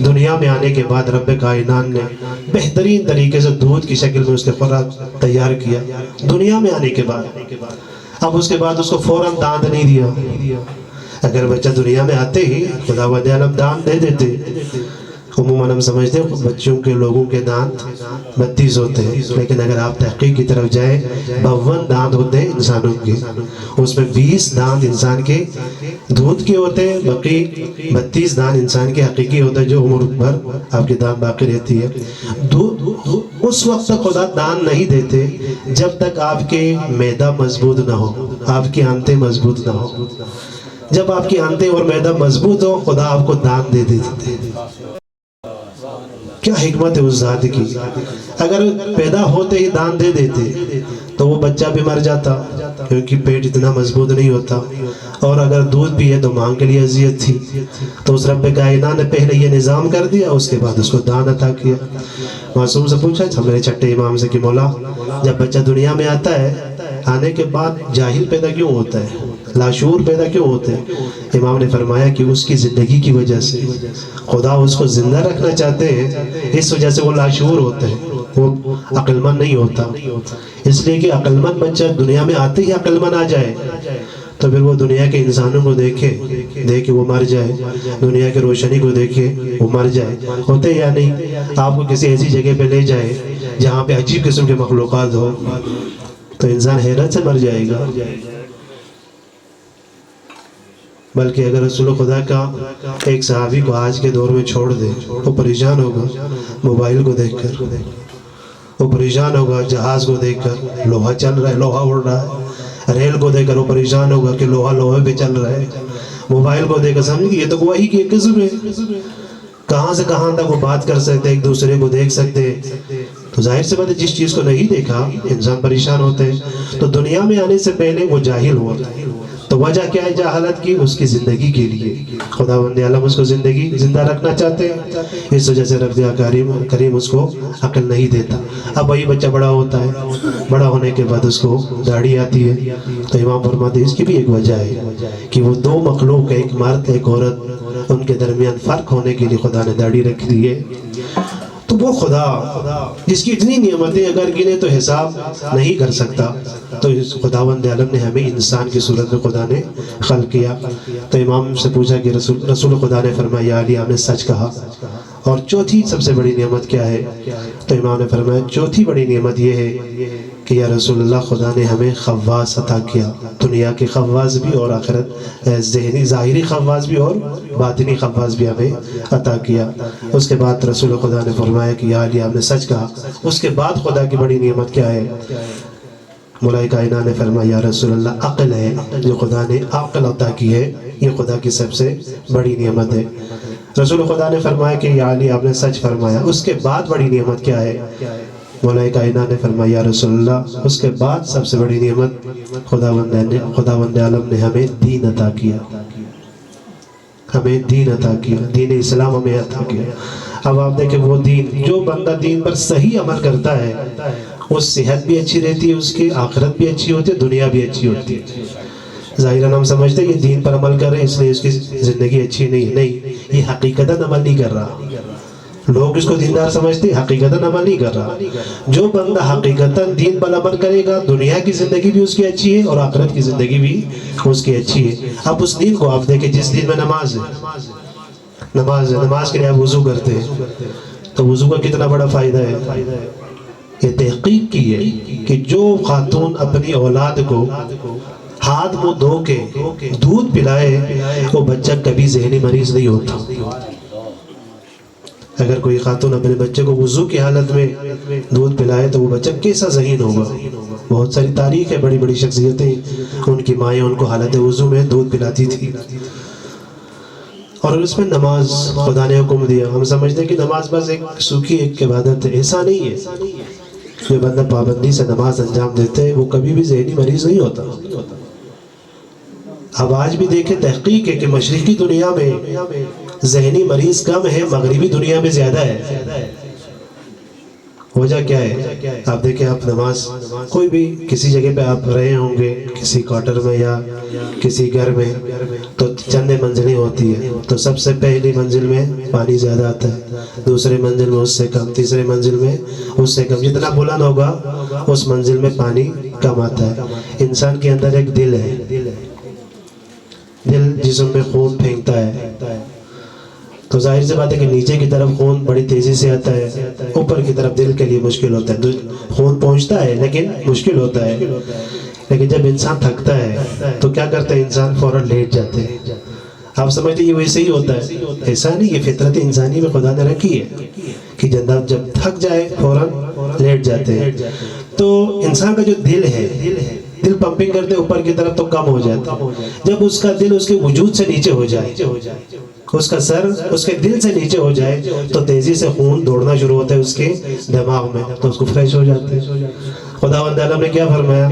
دنیا میں آنے کے بعد رب کائنات نے بہترین طریقے سے دودھ کی شکل میں اس کے خوراک تیار کیا دنیا میں آنے کے بعد۔ اب اس کے بعد اس کو فوراً دانت نہیں دیا۔ اگر بچہ دنیا میں آتے ہی خداوند عالم دانت دے دیتے، عموماً ہم سمجھتے ہیں بچوں کے لوگوں کے دانت 32 ہوتے ہیں، لیکن اگر آپ تحقیق کی طرف جائیں 52 دانت ہوتے ہیں انسانوں کے، اس میں 20 دانت انسان کے دودھ کے ہوتے ہیں، باقی 32 دانت انسان کے حقیقی ہوتے ہیں جو عمر بھر آپ کی دانت باقی رہتی ہے۔ اس وقت تک خدا دانت نہیں دیتے جب تک آپ کے معدہ مضبوط نہ ہو، آپ کی آنتیں مضبوط نہ ہو۔ جب آپ کی آنتیں اور معدہ مضبوط ہو خدا آپ کو دانت دے دیتے۔ کیا حکمت ہے اس ذات کی! اگر پیدا ہوتے ہی دانت دے دیتے تو وہ بچہ بھی مر جاتا، کیونکہ پیٹ اتنا مضبوط نہیں ہوتا، اور اگر دودھ بھی ہے تو ماں کے لیے اذیت تھی۔ تو اس رب کائنات نے پہلے یہ نظام کر دیا، اس کے بعد اس کو دانت عطا کیا۔ معصوم سے پوچھا میرے چھٹے امام سے کہ مولا جب بچہ دنیا میں آتا ہے، آنے کے بعد جاہل پیدا کیوں ہوتا ہے، لاشعور پیدا کیوں ہوتے ہیں؟ امام نے فرمایا کہ اس کی زندگی کی وجہ سے خدا اس کو زندہ رکھنا چاہتے ہیں، اس وجہ سے وہ لاشعور ہوتے ہیں، وہ عقل مند نہیں ہوتا۔ اس لیے کہ عقل مند بچہ دنیا میں آتے ہی عقل مند آ جائے تو پھر وہ دنیا کے انسانوں کو دیکھے وہ مر جائے، دنیا کی روشنی کو دیکھے وہ مر جائے۔ ہوتے یا نہیں؟ آپ کو کسی ایسی جگہ پہ لے جائے جہاں پہ عجیب قسم کے مخلوقات ہو تو انسان حیرت سے مر جائے گا۔ بلکہ اگر رسول خدا کا ایک صحابی کو آج کے دور میں چھوڑ دے وہ پریشان ہوگا، موبائل کو دیکھ کر وہ پریشان ہوگا، جہاز کو دیکھ کر لوہا چل رہا ہے، لوہا اڑ رہا ہے، ریل کو دیکھ کر وہ پریشان ہوگا کہ لوہا لوہے پہ چل رہا ہے، موبائل کو دیکھ کر سمجھے کہ یہ تو وہی کی ایک قسم ہے، کہاں سے کہاں تک وہ بات کر سکتے، ایک دوسرے کو دیکھ سکتے۔ تو ظاہر سے بات ہے جس چیز کو نہیں دیکھا انسان پریشان ہوتے ہیں۔ تو دنیا میں آنے سے پہلے وہ جاہل ہوا، تو وجہ کیا ہے جہالت کی؟ اس کی زندگی کے لیے خداوند عالم اس کو زندگی زندہ رکھنا چاہتے ہیں، اس وجہ سے رب کریم اس کو عقل نہیں دیتا۔ اب وہی بچہ بڑا ہوتا ہے، بڑا ہونے کے بعد اس کو داڑھی آتی ہے، تو امام فرماتے ہیں اس کی بھی ایک وجہ ہے کہ وہ دو مخلوق، ایک مرد ایک عورت، ان کے درمیان فرق ہونے کے لیے خدا نے داڑھی رکھ دی ہے۔ تو وہ خدا جس کی اتنی نعمتیں اگر گنے تو حساب نہیں کر سکتا، تو اس خداوند عالم نے ہمیں انسان کی صورت میں خدا نے خلق کیا۔ تو امام سے پوچھا کہ رسول خدا نے فرمایا علی آپ نے سچ کہا، اور چوتھی سب سے بڑی نعمت کیا ہے؟ تو امام نے فرمایا چوتھی بڑی نعمت یہ ہے کہ یا رسول اللہ خدا نے ہمیں خواص عطا کیا، دنیا کے خواص بھی اور آخرت ذہنی ظاہری خواص بھی اور باطنی خواص بھی ہمیں عطا کیا۔ اس کے بعد رسول خدا نے فرمایا کہ یا علی آپ نے سچ کہا۔ اس کے بعد خدا کی بڑی نعمت کیا ہے؟ مولا کائنات نے فرمایا یا رسول اللہ عقل ہے، جو خدا نے عقل عطا کی ہے یہ خدا کی سب سے بڑی نعمت ہے۔ رسول خدا نے فرمایا کہ یا علی آپ نے سچ فرمایا۔ اس کے بعد بڑی نعمت کیا ہے؟ مولا کائنات نے فرمایا یا رسول اللہ اس کے بعد سب سے بڑی نعمت خداوند عالم نے ہمیں دین عطا کیا، ہمیں دین عطا کیا، دین اسلام ہمیں عطا کیا۔ اب آپ دیکھیں وہ دین، جو بندہ دین پر صحیح عمل کرتا ہے اس صحت بھی اچھی رہتی ہے، اس کی آخرت بھی اچھی ہوتی ہے، دنیا بھی اچھی ہوتی ہے۔ ظاہراً ہم سمجھتے ہیں یہ دین پر عمل کر رہے ہیں اس لیے اس کی زندگی اچھی نہیں ہے، نہیں، یہ حقیقتاً عمل نہیں کر رہا۔ لوگ اس کو دیندار سمجھتے ہیں، حقیقتاً عمل نہیں کر رہا۔ جو بندہ حقیقتاً دین پر عمل کرے گا دنیا کی زندگی بھی اس کی اچھی ہے اور آخرت کی زندگی بھی اس کی اچھی ہے۔ اب اس دین کو آپ دیکھیں جس دین میں نماز ہے، نماز کے لیے آپ وضو کرتے ہیں تو وضو کا کتنا بڑا فائدہ ہے۔ یہ تحقیق کی ہے کہ جو خاتون اپنی اولاد کو ہاتھ منہ دھو کے دودھ پلائے وہ بچہ کبھی ذہنی مریض نہیں ہوتا۔ اگر کوئی خاتون اپنے بچے کو وضو کی حالت میں دودھ پلائے تو وہ بچہ کیسا ذہین ہوگا۔ بہت ساری تاریخ ہے، بڑی بڑی شخصیتیں ان کی مائیں ان کو حالت وضو میں دودھ پلاتی تھی۔ اور اس میں نماز خدا نے حکم دیا۔ ہم سمجھتے ہیں کہ نماز بس ایک سوکھی ایک عبادت ہے، ایسا نہیں ہے۔ جو بندہ پابندی سے نماز انجام دیتے ہیں وہ کبھی بھی ذہنی مریض نہیں ہوتا۔ اب آج بھی دیکھیں تحقیق ہے کہ مشرقی دنیا میں ذہنی مریض کم ہے، مغربی دنیا میں زیادہ ہے۔ وجہ کیا ہے؟ آپ دیکھیں، آپ نماز کوئی بھی کسی جگہ پہ آپ رہے ہوں گے، کسی کوارٹر میں یا کسی گھر میں، تو چند منزلیں ہوتی ہیں، تو سب سے پہلی منزل میں پانی زیادہ آتا ہے، دوسرے منزل میں اس سے کم، تیسرے منزل میں اس سے کم، جتنا بلند ہوگا اس منزل میں پانی کم آتا ہے۔ انسان کے اندر ایک دل ہے، دل جسم میں خون پھینکتا ہے، تو ظاہر سی بات ہے کہ نیچے کی طرف خون بڑی تیزی سے آتا ہے، اوپر کی طرف دل کے لیے مشکل ہوتا ہے۔ خون پہنچتا ہے لیکن مشکل ہوتا ہے۔ لیکن جب انسان تھکتا ہے تو کیا کرتا ہے؟ انسان فوراً لیٹ جاتے ہیں۔ آپ سمجھتے ہیں یہ ویسے ہی ہوتا ہے؟ ایسا نہیں، یہ فطرت انسانی میں خدا نے رکھی ہے کہ جب تھک جائے فوراً لیٹ جاتے ہیں۔ تو انسان کا جو دل ہے، دل پمپنگ کرتے اوپر کی طرف تو کم ہو جاتا ہے۔ جب اس کا دل اس کے وجود سے نیچے ہو جائے، اس کا سر اس کے دل سے نیچے ہو جائے تو تیزی سے خون دوڑنا شروع ہوتا ہے اس کے دماغ میں، تو اس کو فریش ہو جاتے ہیں۔ خداوند عالم نے کیا فرمایا؟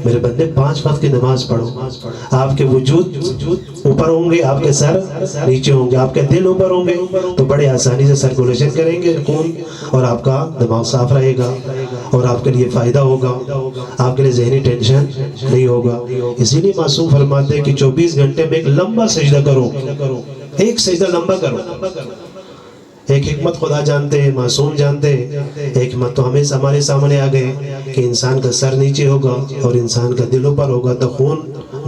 میرے بندے 5 وقت کی نماز پڑھو، آپ کے وجود اوپر ہوں گے، آپ کے سر نیچے ہوں گے، آپ کے دل اوپر ہوں گے تو بڑے آسانی سے سرکولیشن کریں گے خون، اور آپ کا دماغ صاف رہے گا اور آپ کے لیے فائدہ ہوگا، آپ کے لیے ذہنی ٹینشن نہیں ہوگا۔ اسی لیے معصوم فرماتے ہیں کہ 24 گھنٹے میں ایک لمبا سجدہ کرو، ایک سجدہ لمبا کرو۔ ایک حکمت خدا جانتے ہیں، معصوم جانتے ہیں، ایک حکمت تو ہمارے سامنے آ گئے کہ انسان کا سر نیچے ہوگا اور انسان کا دل اوپر ہوگا تو خون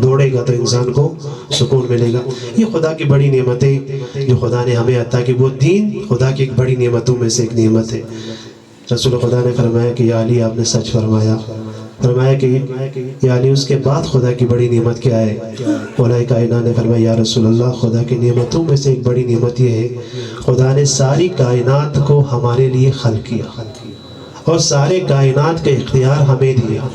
دوڑے گا تو انسان کو سکون ملے گا۔ یہ خدا کی بڑی نعمتیں جو خدا نے ہمیں عطا کی، وہ دین خدا کی ایک بڑی نعمتوں میں سے ایک نعمت ہے۔ رسول خدا نے فرمایا کہ یا علی آپ نے سچ فرمایا کہ یا علی اس کے بعد خدا کی بڑی نعمت کیا ہے؟ مولا کائنات نے فرمایا یا رسول اللہ خدا کی نعمتوں میں سے ایک بڑی نعمت یہ ہے خدا نے ساری کائنات کو ہمارے لیے خلق کیا اور سارے کائنات کے اختیار ہمیں دیا۔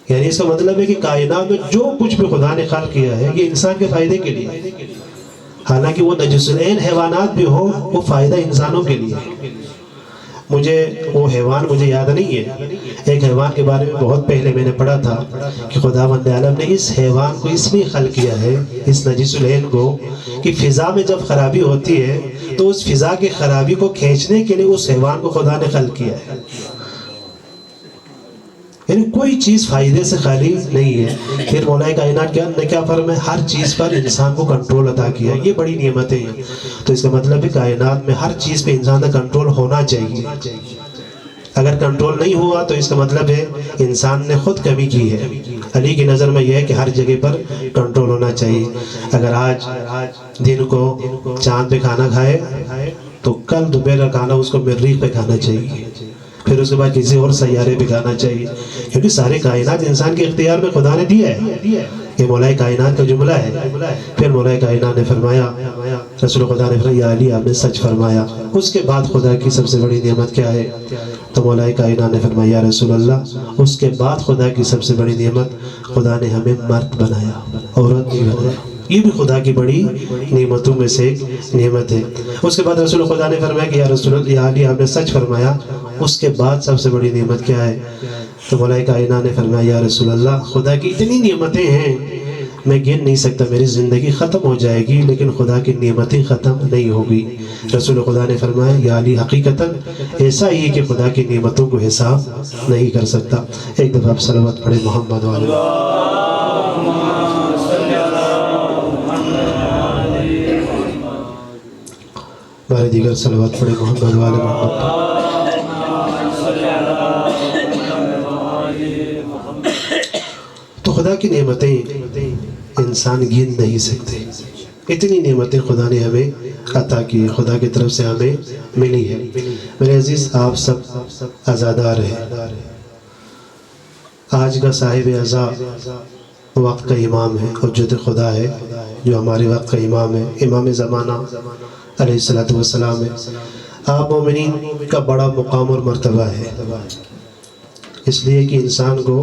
یعنی اس کا مطلب ہے کہ کائنات میں جو کچھ بھی خدا نے خلق کیا ہے یہ انسان کے فائدے کے لیے، حالانکہ وہ نجس العین حیوانات بھی ہوں وہ فائدہ انسانوں کے لیے۔ وہ حیوان مجھے یاد نہیں ہے، ایک حیوان کے بارے میں بہت پہلے میں نے پڑھا تھا کہ خداوند عالم نے اس حیوان کو اس لیے خلق کیا ہے، اس نجس العین کو، کہ فضا میں جب خرابی ہوتی ہے تو اس فضا کی خرابی کو کھینچنے کے لیے اس حیوان کو خدا نے خلق کیا ہے۔ یعنی کوئی چیز فائدے سے خالی نہیں ہے۔ پھر مولا کائنات نے کیا فرمایا؟ ہر چیز پر انسان کو کنٹرول عطا کیا، یہ بڑی نعمتیں ہیں۔ تو اس کا مطلب ہے کائنات میں ہر چیز پہ انسان کا کنٹرول ہونا چاہیے۔ اگر کنٹرول نہیں ہوا تو اس کا مطلب ہے انسان نے خود کمی کی ہے۔ علی کی نظر میں یہ ہے کہ ہر جگہ پر کنٹرول ہونا چاہیے۔ اگر آج دن کو چاند پہ کھانا کھائے تو کل دوپہر کا کھانا اس کو مریخ پہ کھانا چاہیے، پھر اس کے بعد کسی اور سیارے پہ کھانا چاہیے، کیونکہ سارے کائنات انسان کے اختیار میں خدا نے دیا ہے، یہ مولا کائنات کا جملہ ہے۔ پھر مولا کائنات نے فرمایا، رسول خدا نے فرمایا یا علی آپ نے سچ فرمایا۔ اس کے بعد خدا کی سب سے بڑی نعمت کیا ہے؟ تو مولا کائنات نے فرمایا یا رسول اللہ اس کے بعد خدا کی سب سے بڑی نعمت خدا نے ہمیں مرد بنایا، عورت نہیں بنایا، یہ بھی خدا کی بڑی نعمتوں میں سے ایک نعمت ہے۔ اس کے بعد رسول خدا نے فرمایا کہ یا رسول اللہ یا علی آپ نے سچ فرمایا، اس کے بعد سب سے بڑی نعمت کیا ہے؟ تو مولا کائنات نے فرمایا یا رسول اللہ خدا کی اتنی نعمتیں ہیں میں گن نہیں سکتا، میری زندگی ختم ہو جائے گی لیکن خدا کی نعمتیں ختم نہیں ہوگی۔ رسول خدا نے فرمایا یا علی حقیقتاً ایسا ہی کہ خدا کی نعمتوں کو حساب نہیں کر سکتا۔ ایک دفعہ آپ صلوات پڑھیں محمد والے بارے دیگر صلوات پڑھیں محمد والے محمد۔ تو خدا کی نعمتیں انسان گن نہیں سکتے، اتنی نعمتیں خدا نے ہمیں عطا کی، خدا کی طرف سے ہمیں ملی ہے۔ میرے عزیز آپ سب عزادار ہیں، آج کا صاحب عزا وقت کا امام ہے، حجت خدا ہے جو ہمارے وقت کا امام ہے، امام زمانہ علیہ السلام ہے۔ آپ مومنین کا بڑا مقام اور مرتبہ ہے، اس لیے کہ انسان کو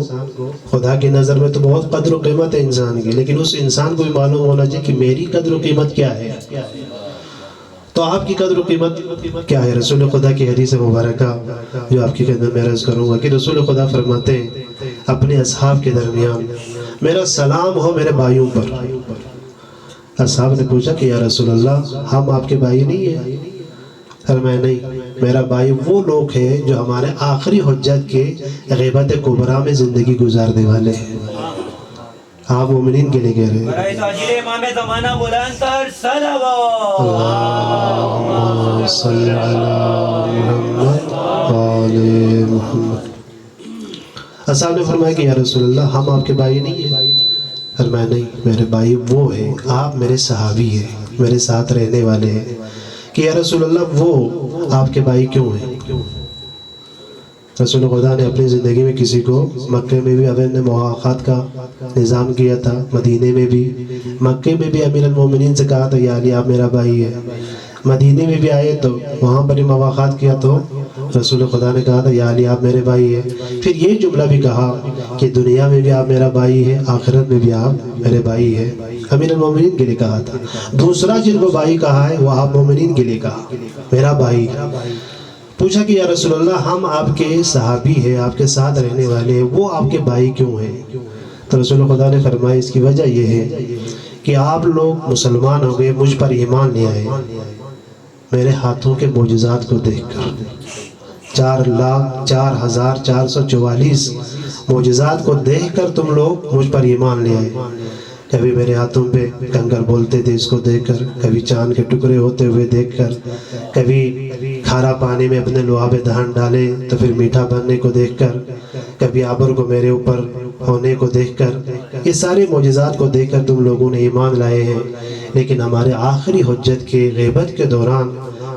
خدا کی نظر میں تو بہت قدر و قیمت ہے انسان کی، لیکن اس انسان کو بھی معلوم ہونا چاہیے کہ میری قدر و قیمت کیا ہے۔ تو آپ کی قدر و قیمت کیا ہے؟ رسول خدا کی حدیث مبارکہ جو آپ کی خدمت میں عرض کروں گا کہ رسول خدا فرماتے ہیں اپنے اصحاب کے درمیان میرا سلام ہو میرے بھائیوں پر۔ اصحاب نے پوچھا کہ یا رسول اللہ ہم آپ کے بھائی نہیں ہیں؟ فرمایا نہیں، میرا بھائی وہ لوگ ہیں جو ہمارے آخری حجت کے غیبت کبریٰ میں زندگی گزارنے والے ہیں۔ آپ مومنین کے لیے کہہ رہے ہیں امام زمانہ بلند تر صلوات اللہم صلی علی محمد آل محمد۔ اصحاب نے فرمایا کہ یا رسول اللہ ہم آپ کے بھائی نہیں ہیں؟ فرمایا نہیں، میرے بھائی وہ ہیں، آپ میرے صحابی ہیں، میرے ساتھ رہنے والے ہیں۔ کہ یا رسول اللہ وہ آپ کے بھائی کیوں ہیں؟ رسول خدا نے اپنی زندگی میں کسی کو مکے میں بھی ابن نے مواقعات کا نظام کیا تھا، مدینے میں بھی، مکے میں بھی امیر المومنین سے کہا تھا یا علی آپ میرا بھائی ہے، مدینے میں بھی آئے تو وہاں پر مواقعات کیا تو رسول خدا نے کہا تھا یا علی آپ میرے بھائی ہیں۔ پھر یہ جملہ بھی کہا کہ دنیا میں بھی آپ میرا بھائی ہے، آخرت میں بھی آپ میرے بھائی ہیں، امیر المومنین کے لیے کہا تھا۔ دوسرا جن کو بھائی کہا ہے وہ آپ مومنین کے لیے کہا میرا بھائی۔ پوچھا کہ یا رسول اللہ ہم آپ کے صحابی ہیں، آپ کے ساتھ رہنے والے ہیں، وہ آپ کے بھائی کیوں ہیں؟ تو رسول خدا نے فرمایا اس کی وجہ یہ ہے کہ آپ لوگ مسلمان ہو گئے، مجھ پر ایمان لے آئے میرے ہاتھوں کے معجزات کو دیکھ کر، 4,04,444 معجزات کو دیکھ کر تم لوگ مجھ پر ایمان لے آئے۔ کبھی میرے ہاتھوں پہ کنکر بولتے تھے اس کو دیکھ کر، کبھی چاند کے ٹکڑے ہوتے ہوئے دیکھ کر، کبھی کھارا پانی میں اپنے لعاب دہن ڈالے تو پھر میٹھا بننے کو دیکھ کر، کبھی آبر کو میرے اوپر ہونے کو دیکھ کر، یہ سارے معجزات کو دیکھ کر تم لوگوں نے ایمان لائے ہیں۔ لیکن ہمارے آخری حجت کے غیبت کے دوران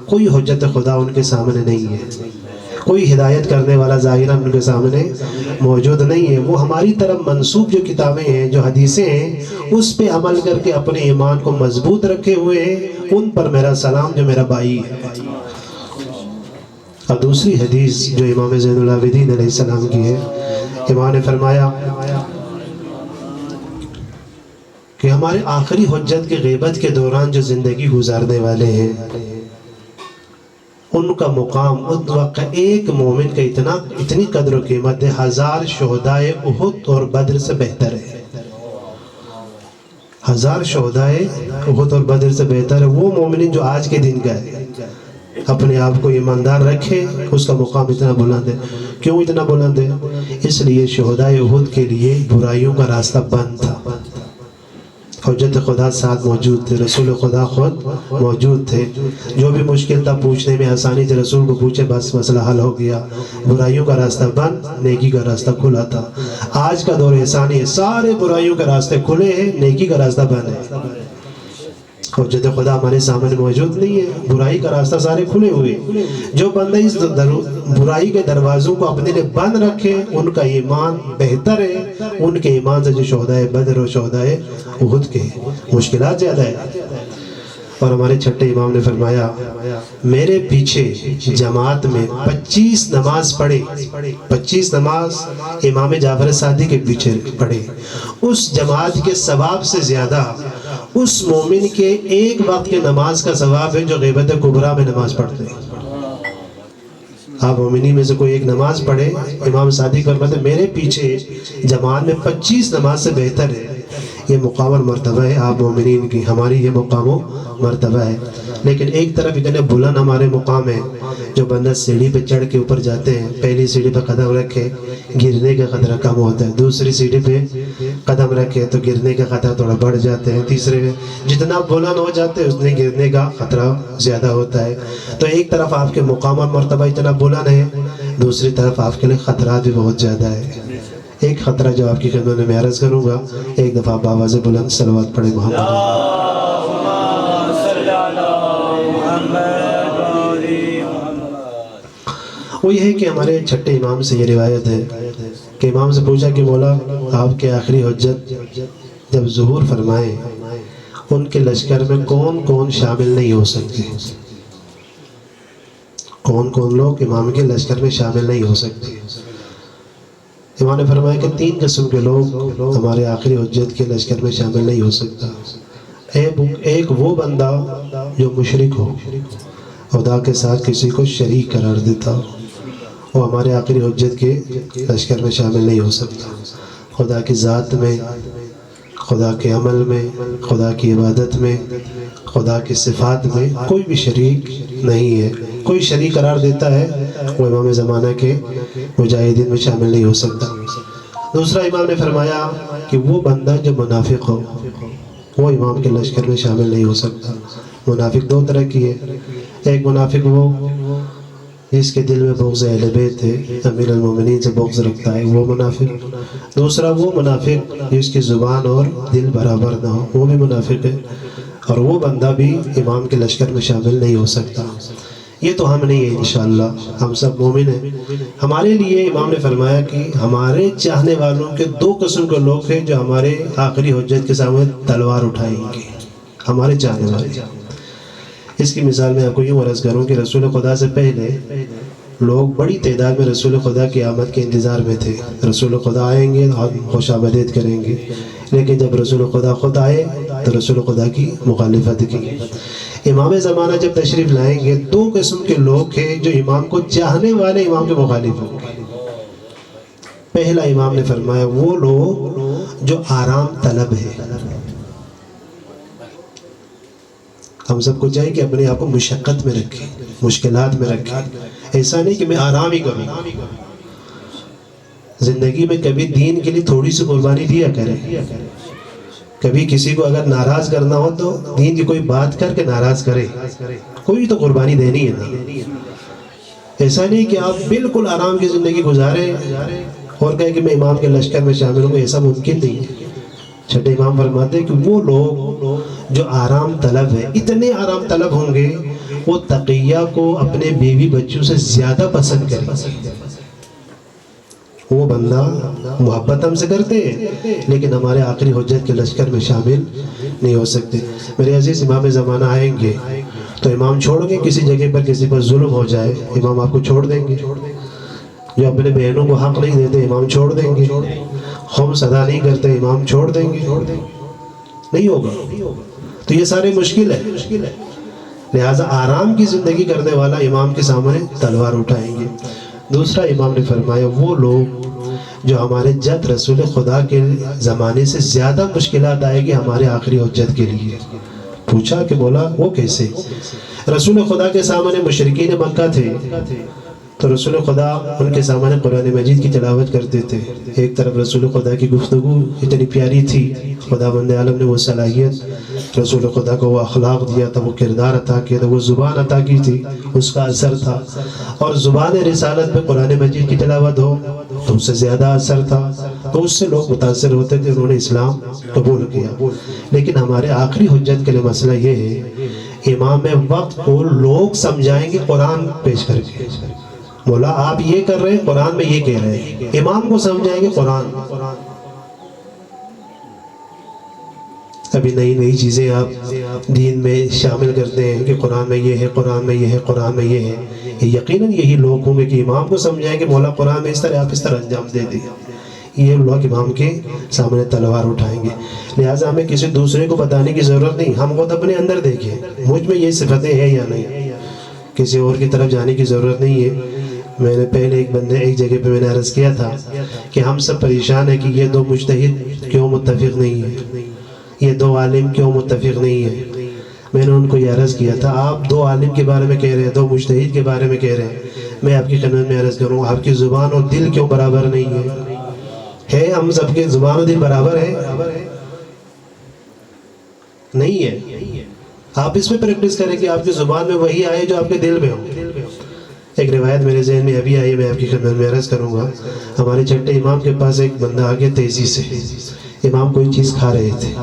کوئی حجت خدا ان کے سامنے نہیں ہے، کوئی ہدایت کرنے والا ظاہراً ان کے سامنے موجود نہیں ہے۔ وہ ہماری طرف منسوب جو کتابیں ہیں، جو حدیثیں ہیں، اس پہ عمل کر کے اپنے ایمان کو مضبوط رکھے ہوئے ہیں، ان پر میرا سلام جو میرا بھائی ہے۔ اور دوسری حدیث جو امام زین العابدین علیہ السلام کی ہے، امام نے فرمایا کہ ہمارے آخری حجت کے غیبت کے دوران جو زندگی گزارنے والے ہیں ان کا مقام اس وقت ایک مومن کا اتنی قدر و قیمت ہے، 1000 شہدائے احد اور بدر سے بہتر ہے۔ 1000 شہدائے احد اور بدر سے بہتر ہے۔ وہ مومن جو آج کے دن کا ہے، اپنے آپ کو ایماندار رکھے، اس کا مقام اتنا بلند ہے۔ کیوں اتنا بلند ہے؟ اس لیے شہدائے احد کے لیے برائیوں کا راستہ بند تھا، حجت خدا ساتھ موجود تھے، رسول خدا خود موجود تھے، جو بھی مشکل تھا پوچھنے میں آسانی سے رسول کو پوچھے بس مسئلہ حل ہو گیا، برائیوں کا راستہ بند، نیکی کا راستہ کھلا تھا۔ آج کا دور احسانی ہے، سارے برائیوں کے راستے کھلے ہیں، نیکی کا راستہ بند ہے۔ حجت خدا ہمارے سامنے موجود نہیں ہے، برائی کا راستہ سارے کھلے ہوئے. جو بندہ اس برائی کے دروازوں کو اپنے لیے بند رکھے ان کا ایمان بہتر ہے ان کے ایمان سے جو شہدائے بدر و شہدائے احد کے. مشکلات زیادہ ہے. اور ہمارے چھٹے امام نے فرمایا میرے پیچھے جماعت میں 25 نماز پڑھے، 25 نماز امام جعفر صادق کے پیچھے پڑھے، اس جماعت کے ثواب سے زیادہ اس مومن کے ایک وقت کے نماز کا ثواب ہے جو غیبت کبریٰ میں نماز پڑھتے ہیں. آپ مومنی میں سے کوئی ایک نماز پڑھے، امام صادق فرماتے ہیں میرے پیچھے جماعت میں 25 نماز سے بہتر ہے. یہ مقام اور مرتبہ ہے آپ مومنین کی، ہماری یہ مقام و مرتبہ ہے. لیکن ایک طرف اتنے بلند ہمارے مقام ہیں جو بندہ سیڑھی پہ چڑھ کے اوپر جاتے ہیں، پہلی سیڑھی پہ قدم رکھے گرنے کا خطرہ کم ہوتا ہے، دوسری سیڑھی پہ قدم رکھے تو گرنے کا خطرہ تھوڑا بڑھ جاتے ہیں، تیسرے میں جتنا بلند ہو جاتے ہیں اتنے گرنے کا خطرہ زیادہ ہوتا ہے. تو ایک طرف آپ کے مقام اور مرتبہ اتنا بلند ہے، دوسری طرف آپ کے لیے خطرات بھی بہت زیادہ ہے. ایک خطرہ جو آپ کی خدمت میں عرض کروں گا، ایک دفعہ باواز بلند صلوات پڑھے محمد. وہ یہ ہے کہ ہمارے چھٹے امام سے یہ روایت ہے کہ امام سے پوچھا کہ مولا آپ کے آخری حجت جب ظہور فرمائے ان کے لشکر میں کون کون شامل نہیں ہو سکتے، کون کون لوگ امام کے لشکر میں شامل نہیں ہو سکتے. امام نے فرمایا کہ 3 قسم کے لوگ ہمارے آخری حجت کے لشکر میں شامل نہیں ہو سکتا. ایک وہ بندہ جو مشرک ہو، خدا کے ساتھ کسی کو شریک قرار دیتا ہو، وہ ہمارے آخری حجت کے لشکر میں شامل نہیں ہو سکتا. خدا کی ذات میں، خدا کے عمل میں، خدا کی عبادت میں، خدا کی صفات میں کوئی بھی شریک نہیں ہے. کوئی شریک قرار دیتا ہے وہ امام زمانہ کے مجاہدین میں شامل نہیں ہو سکتا. دوسرا امام نے فرمایا کہ وہ بندہ جو منافق ہو وہ امام کے لشکر میں شامل نہیں ہو سکتا. منافق 2 طرح کی ہے. ایک منافق وہ جس کے دل میں بغض اہل بیت ہے، امیر المومنین سے بغض رکھتا ہے، وہ منافق. دوسرا وہ منافق جس کی زبان اور دل برابر نہ ہو، وہ بھی منافق ہے. اور وہ بندہ بھی امام کے لشکر میں شامل نہیں ہو سکتا. یہ تو ہم نہیں ہیں انشاءاللہ، ہم سب مومن ہیں. ہمارے لیے امام نے فرمایا کہ ہمارے چاہنے والوں کے 2 قسم کے لوگ ہیں جو ہمارے آخری حجت کے سامنے تلوار اٹھائیں گے، ہمارے چاہنے والے. اس کی مثال میں آپ کو یوں عرض کروں کہ رسول خدا سے پہلے لوگ بڑی تعداد میں رسول خدا کی آمد کے انتظار میں تھے. رسول خدا آئیں گے اور خوش آمدید کریں گے. لیکن جب رسول خدا خود آئے تو رسول خدا کی مخالفت کی. امام زمانہ جب تشریف لائیں گے 2 قسم کے لوگ ہیں جو امام کو چاہنے والے امام کے مخالف ہوں گے. پہلا امام نے فرمایا وہ لوگ جو آرام طلب ہے. ہم سب کو چاہیے کہ اپنے آپ کو مشقت میں رکھیں، مشکلات میں رکھیں. ایسا نہیں کہ میں آرام ہی کروں. زندگی میں کبھی دین کے لیے تھوڑی سی قربانی دیا کریں. کبھی کسی کو اگر ناراض کرنا ہو تو دین کی کوئی بات کر کے ناراض کرے، کوئی تو قربانی دینی ہے نا. ایسا نہیں کہ آپ بالکل آرام کی زندگی گزاریں اور کہیں کہ میں امام کے لشکر میں شامل ہوں. ایسا ممکن نہیں ہے. چھٹے امام فرماتے ہیں کہ وہ لوگ جو آرام طلب ہے، اتنے آرام طلب ہوں گے وہ تقیہ کو اپنے بیوی بچوں سے زیادہ پسند کریں. وہ بندہ محبت ہم سے کرتے ہیں لیکن ہمارے آخری حجت کے لشکر میں شامل نہیں ہو سکتے. میرے عزیز امام زمانہ آئیں گے تو امام چھوڑ گے، کسی جگہ پر کسی پر ظلم ہو جائے امام آپ کو چھوڑ دیں گے. جو اپنے بہنوں کو حق نہیں دیتے امام چھوڑ دیں گے. خمس ادا نہیں کرتے امام چھوڑ دیں گے. نہیں ہوگا. تو یہ سارے مشکل ہے. لہٰذا آرام کی زندگی کرنے والا امام کے سامنے تلوار اٹھائیں گے. دوسرا امام نے فرمایا وہ لوگ جو ہمارے جد رسول خدا کے زمانے سے زیادہ مشکلات آئے گی ہمارے آخری حجت کے لیے. پوچھا کہ مولا وہ کیسے؟ رسول خدا کے سامنے مشرکین مکہ تھے تو رسول خدا ان کے سامنے قرآن مجید کی تلاوت کرتے تھے. ایک طرف رسول خدا کی گفتگو اتنی پیاری تھی، خدا بند عالم نے وہ صلاحیت رسول خدا کو وہ اخلاق دیا تھا، وہ کردار عطا کیا تھا، وہ زبان عطا کی تھی، اس کا اثر تھا. اور زبان رسالت میں قرآن مجید کی تلاوت ہو تو اس سے زیادہ اثر تھا، تو اس سے لوگ متاثر ہوتے تھے، انہوں نے اسلام قبول کیا۔ لیکن ہمارے آخری حجت کے لیے مسئلہ یہ ہے، امام وقت کو لوگ سمجھائیں گے قرآن پیش کر کے، مولا آپ یہ کر رہے ہیں، قرآن میں یہ کہہ رہے ہیں، امام کو سمجھائیں گے قرآن۔ ابھی نئی نئی چیزیں آپ دین میں شامل کرتے ہیں کہ قرآن میں یہ ہے، قرآن میں یہ ہے، قرآن میں یہ ہے، یقیناً یہی لوگ ہوں گے کہ امام کو سمجھائیں کہ مولا قرآن میں اس طرح، آپ اس طرح انجام دے دیں، یہ لوگ امام کے سامنے تلوار اٹھائیں گے۔ لہٰذا ہمیں کسی دوسرے کو بتانے کی ضرورت نہیں، ہم خود اپنے اندر دیکھیں مجھ میں یہ صفتیں ہیں یا نہیں، کسی اور کی طرف جانے کی ضرورت نہیں ہے۔ میں نے پہلے ایک جگہ پہ میں نے عرض کیا تھا کہ ہم سب پریشان ہیں کہ یہ دو مجتہد کیوں متفق نہیں ہیں، یہ دو عالم کیوں متفق نہیں ہیں۔ میں نے ان کو یہ عرض کیا تھا، آپ دو عالم کے بارے میں کہہ رہے ہیں، دو مجتہد کے بارے میں کہہ رہے ہیں، میں آپ کی خدمت میں عرض کروں، آپ کی زبان اور دل کیوں برابر نہیں ہے؟ ہم سب کے زبان و دل برابر ہے؟ نہیں ہے۔ آپ اس میں پریکٹس کریں کہ آپ کی زبان میں وہی آئے جو آپ کے دل میں ہو۔ ایک روایت میرے ذہن میں ابھی آئی، میں آپ کی خدمت میں عرض کروں گا۔ ہمارے چھٹے امام کے پاس ایک بندہ آ گیا تیزی سے، امام کوئی چیز کھا رہے تھے،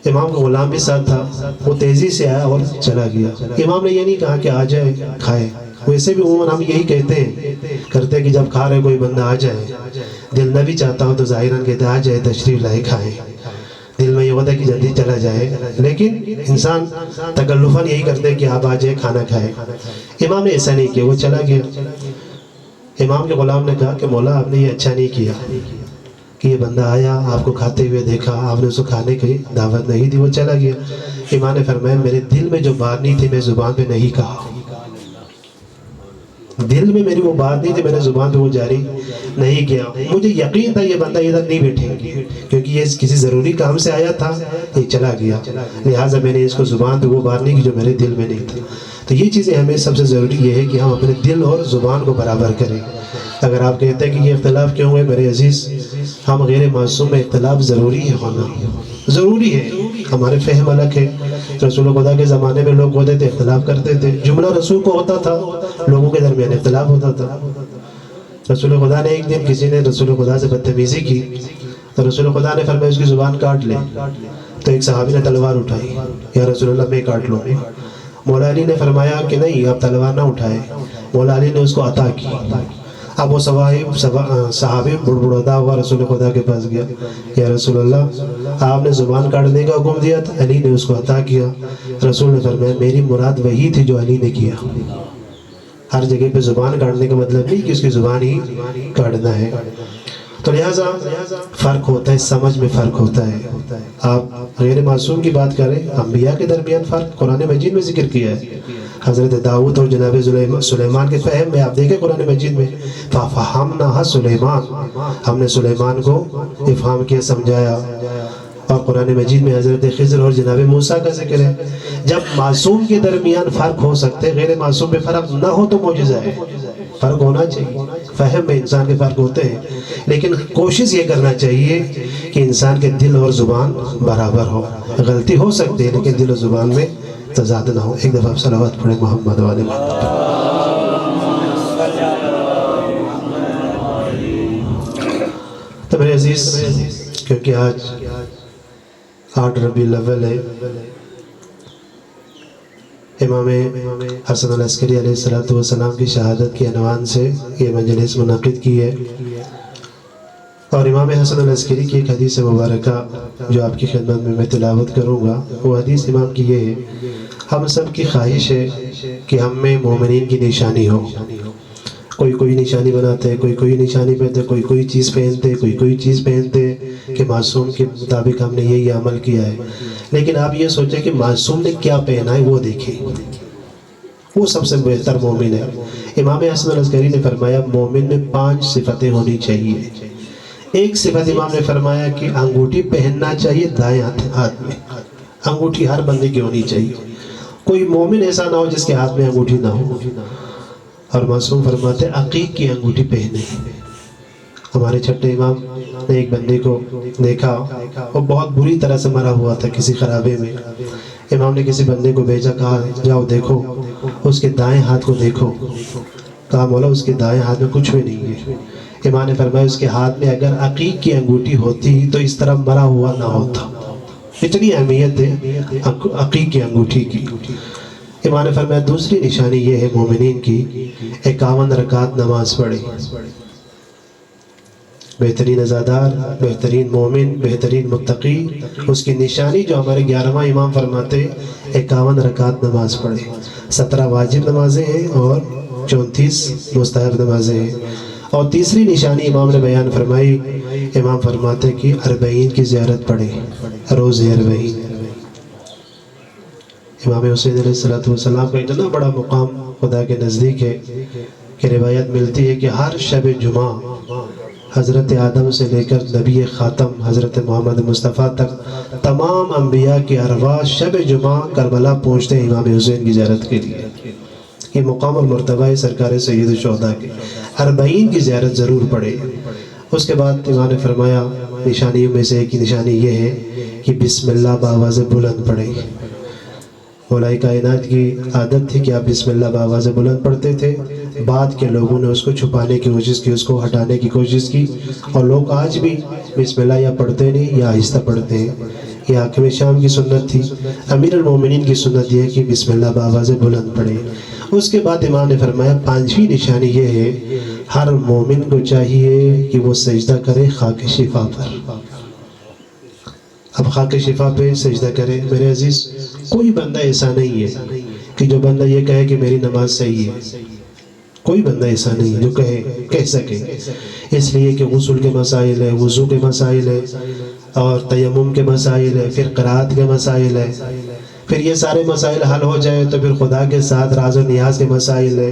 امام کا غلام بھی ساتھ تھا، وہ تیزی سے آیا اور چلا گیا۔ امام نے یہ نہیں کہا کہ آ جائے کھائے، ویسے بھی عموماً ہم یہی کہتے ہیں کہ جب کھا رہے کوئی بندہ آ جائے، دل نہ بھی چاہتا ہو تو ظاہراً کہتے آ جائے تشریف لائے کھائیں، دل میں یہ ہوتا ہے کہ جلدی چلا جائے، لیکن انسان تکلفاً یہی کرتے ہیں کہ آپ آ جائے کھانا کھائے۔ امام نے ایسا نہیں کیا، وہ چلا گیا۔ امام کے غلام نے کہا کہ مولا آپ نے یہ اچھا نہیں کیا کہ یہ بندہ آیا، آپ کو کھاتے ہوئے دیکھا، آپ نے اس کو کھانے کی دعوت نہیں دی، وہ چلا گیا۔ امام نے فرمایا میرے دل میں جو بات نہیں تھی میں زبان پہ نہیں کہا، دل میں میری وہ بات نہیں تھی، میں نے زبان پہ وہ جاری نہیں کیا، مجھے یقین تھا یہ بندہ ادھر نہیں بیٹھے گا کیونکہ یہ کسی ضروری کام سے آیا تھا، یہ چلا گیا، لہٰذا میں نے اس کو زبان پہ وہ بات نہیں کی جو میرے دل میں نہیں تھا۔ تو یہ چیزیں ہمیں سب سے ضروری یہ ہے کہ ہم اپنے دل اور زبان کو برابر کریں۔ اگر آپ کہتے ہیں کہ یہ اختلاف کیوں ہوئے میرے عزیز، ہم غیر معصوم میں اختلاف ضروری ہے ہونا، ضروری ہے، ہمارے فہم الگ ہے۔ رسول خدا کے زمانے میں لوگ ہوتے تھے اختلاف کرتے تھے، جملہ رسول کو ہوتا تھا، لوگوں کے درمیان اختلاف ہوتا تھا۔ رسول خدا نے ایک دن کسی نے رسول خدا سے بدتمیزی کی تو رسول خدا نے فرمایا اس کی زبان کاٹ لے، تو ایک صحابی نے تلوار اٹھائی، یا رسول اللہ میں کاٹ لوں۔ مولا علی نے فرمایا کہ نہیں آپ تلوار نہ اٹھائے، مولا علی نے اس کو عطا کی۔ اب وہ صحابی بڑبڑاتا ہوا رسول خدا کے پاس گیا، یا رسول اللہ آپ نے زبان کاٹنے کا حکم دیا تھا، علی نے اس کو عطا کیا۔ رسول نے فرمایا میری مراد وہی تھی جو علی نے کیا۔ ہر جگہ پہ زبان کاٹنے کا مطلب نہیں کہ اس کی زبان ہی کاٹنا ہے۔ تو لہٰذا فرق ہوتا ہے، سمجھ میں فرق ہوتا ہے۔ آپ غیر معصوم کی بات کریں، انبیاء کے درمیان فرق قرآن مجید میں ذکر کیا ہے۔ حضرت داؤد اور جناب سلیمان کے فہم میں آپ دیکھیں قرآن مجید میں فَفَحَمْنَهَا سلیمان، ہم نے سلیمان کو افہام کیا، سمجھایا۔ اور قرآن مجید میں حضرت خضر اور جناب موسیٰ کا ذکر ہے۔ جب معصوم کے درمیان فرق ہو سکتے، غیر معصوم میں فرق نہ ہو تو معجزہ ہے، فرق ہونا چاہیے۔ فہم میں انسان کے فرق ہوتے ہیں، لیکن کوشش یہ کرنا چاہیے کہ انسان کے دل اور زبان برابر ہو۔ غلطی ہو سکتی ہے لیکن دل اور زبان میں تضاد نہ ہو۔ ایک دفعہ آپ صلوات پڑھیں محمد والے محمد۔ تو میرے عزیز، کیونکہ آج 8 ربیع الاول ہے، امام حسن العسکری علیہ السلام کی شہادت کے عنوان سے یہ مجلس منعقد کی ہے، اور امام حسن العسکری کی ایک حدیث مبارکہ جو آپ کی خدمت میں تلاوت کروں گا، وہ حدیث امام کی یہ ہے، ہم سب کی خواہش ہے کہ ہم میں مومنین کی نشانی ہو۔ کوئی نشانی بناتے، کوئی نشانی پہنتے، کوئی چیز پہنتے، کوئی چیز پہنتے کہ معصوم کے مطابق ہم نے یہ عمل کیا ہے، لیکن آپ یہ سوچیں کہ معصوم نے کیا پہنا ہے وہ دیکھیں، وہ سب سے بہتر مومن ہے۔ امام حسن العسکری نے فرمایا مومن میں 5 صفتیں ہونی چاہیے۔ ایک صفت امام نے فرمایا کہ انگوٹھی پہننا چاہیے دائیں ہاتھ میں، انگوٹھی ہر بندے کی ہونی چاہیے، کوئی مومن ایسا نہ ہو جس کے ہاتھ میں انگوٹھی نہ ہو۔ اور معصوم فرماتے ہیں عقیق کی انگوٹھی پہنے۔ ہمارے چھٹے امام نے ایک بندے کو دیکھا، وہ بہت بری طرح سے مرا ہوا تھا کسی خرابے میں۔ امام نے کسی بندے کو بھیجا، کہا جاؤ دیکھو اس کے دائیں ہاتھ کو دیکھو، کہا مولا اس کے دائیں ہاتھ میں کچھ بھی نہیں ہے۔ امام نے فرمایا اس کے ہاتھ میں اگر عقیق کی انگوٹھی ہوتی تو اس طرح مرا ہوا نہ ہوتا۔ اتنی اہمیت ہے عقیق کی انگوٹھی کی۔ امام نے فرمایا دوسری نشانی یہ ہے مومنین کی، 51 رکعت نماز پڑھی۔ بہترین عزادار، بہترین مومن، بہترین متقی، اس کی نشانی جو ہمارے 11واں امام فرماتے 51 رکعت نماز پڑھے۔ 17 واجب نمازیں ہیں اور 34 مستحب نمازیں ہیں۔ اور تیسری نشانی امام نے بیان فرمائی، امام فرماتے کہ 40 کی زیارت پڑھے، روز 40۔ امام حسین علیہ السلام کا اتنا بڑا مقام خدا کے نزدیک ہے کہ روایت ملتی ہے کہ ہر شب جمعہ حضرت آدم سے لے کر نبی خاتم حضرت محمد مصطفیٰ تک تمام انبیاء کی ارواح شب جمعہ کربلا پہنچتے ہیں امام حسین کی زیارت کے لیے۔ یہ مقام اور مرتبہ ہے سرکار سید الشہداء کے۔ 40 کی زیارت ضرور پڑھے۔ اس کے بعد امام نے فرمایا نشانیوں میں سے ایک کی نشانی یہ ہے کہ بسم اللہ بآواز بلند پڑھے۔ مولا کائنات کی عادت تھی کہ آپ بسم اللہ بآواز بلند پڑھتے تھے، بعد کے لوگوں نے اس کو چھپانے کی کوشش کی، اس کو ہٹانے کی کوشش کی، اور لوگ آج بھی بسم اللہ یا پڑھتے نہیں یا آہستہ پڑھتے ہیں۔ یہ حاکم شام کی سنت تھی، امیر المومنین کی سنت یہ ہے کہ بسم اللہ بآواز بلند پڑھے۔ اس کے بعد امام نے فرمایا 5ویں نشانی یہ ہے ہر مومن کو چاہیے کہ وہ سجدہ کرے خاک شفا پر۔ اب خاک شفا پہ سجدہ کرے۔ میرے عزیز کوئی بندہ ایسا نہیں ہے کہ جو بندہ یہ کہے کہ میری نماز صحیح ہے، کوئی بندہ ایسا نہیں ہے جو کہہ سکے، اس لیے کہ غسل کے مسائل ہے، وضو کے مسائل ہے، اور تیمم کے مسائل ہے، پھر قرات کے مسائل ہے، پھر یہ سارے مسائل حل ہو جائے تو پھر خدا کے ساتھ راز و نیاز کے مسائل ہے،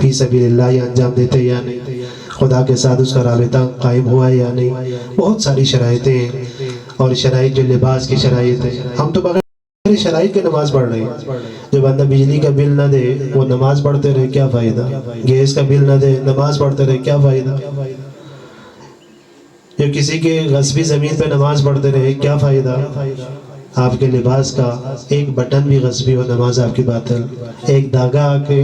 فی سبیل اللہ یہ انجام دیتے یا نہیں، خدا کے ساتھ اس کا رابطہ قائم ہوا ہے یا نہیں، بہت ساری شرائطیں ہیں۔ اور شرائط جو لباس کی شرائط ہے، ہم تو بغیر شرائط کے نماز پڑھ رہے ہیں۔ جو بندہ بجلی کا بل نہ دے وہ نماز پڑھتے رہے کیا فائدہ، گیس کا بل نہ دے نماز پڑھتے رہے کیا فائدہ، جو کسی کے غصبی زمین پہ نماز پڑھتے رہے کیا فائدہ۔ آپ کے لباس کا ایک بٹن بھی غصبی ہو نماز آپ کی باطل، ایک داغا آپ کے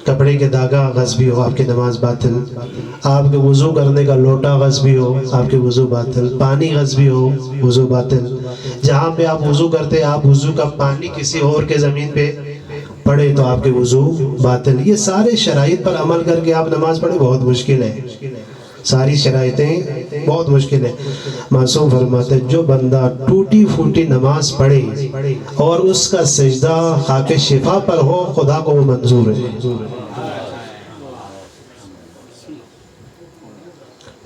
کپڑے کے داغا غصبی ہو آپ کی نماز باطل، آپ کے وضو کرنے کا لوٹا غصبی ہو آپ کے وضو باطل، پانی غصبی ہو وضو باطل، جہاں پہ آپ وضو کرتے آپ وضو کا پانی کسی اور کے زمین پہ پڑے تو آپ کے وضو باطل۔ یہ سارے شرائط پر عمل کر کے آپ نماز پڑھے بہت مشکل ہے، ساری شرائطیں بہت مشکل ہے۔ معصوم فرماتے جو بندہ ٹوٹی پھوٹی نماز پڑھے اور اس کا سجدہ خاک شفا پر ہو خدا کو وہ منظور ہے۔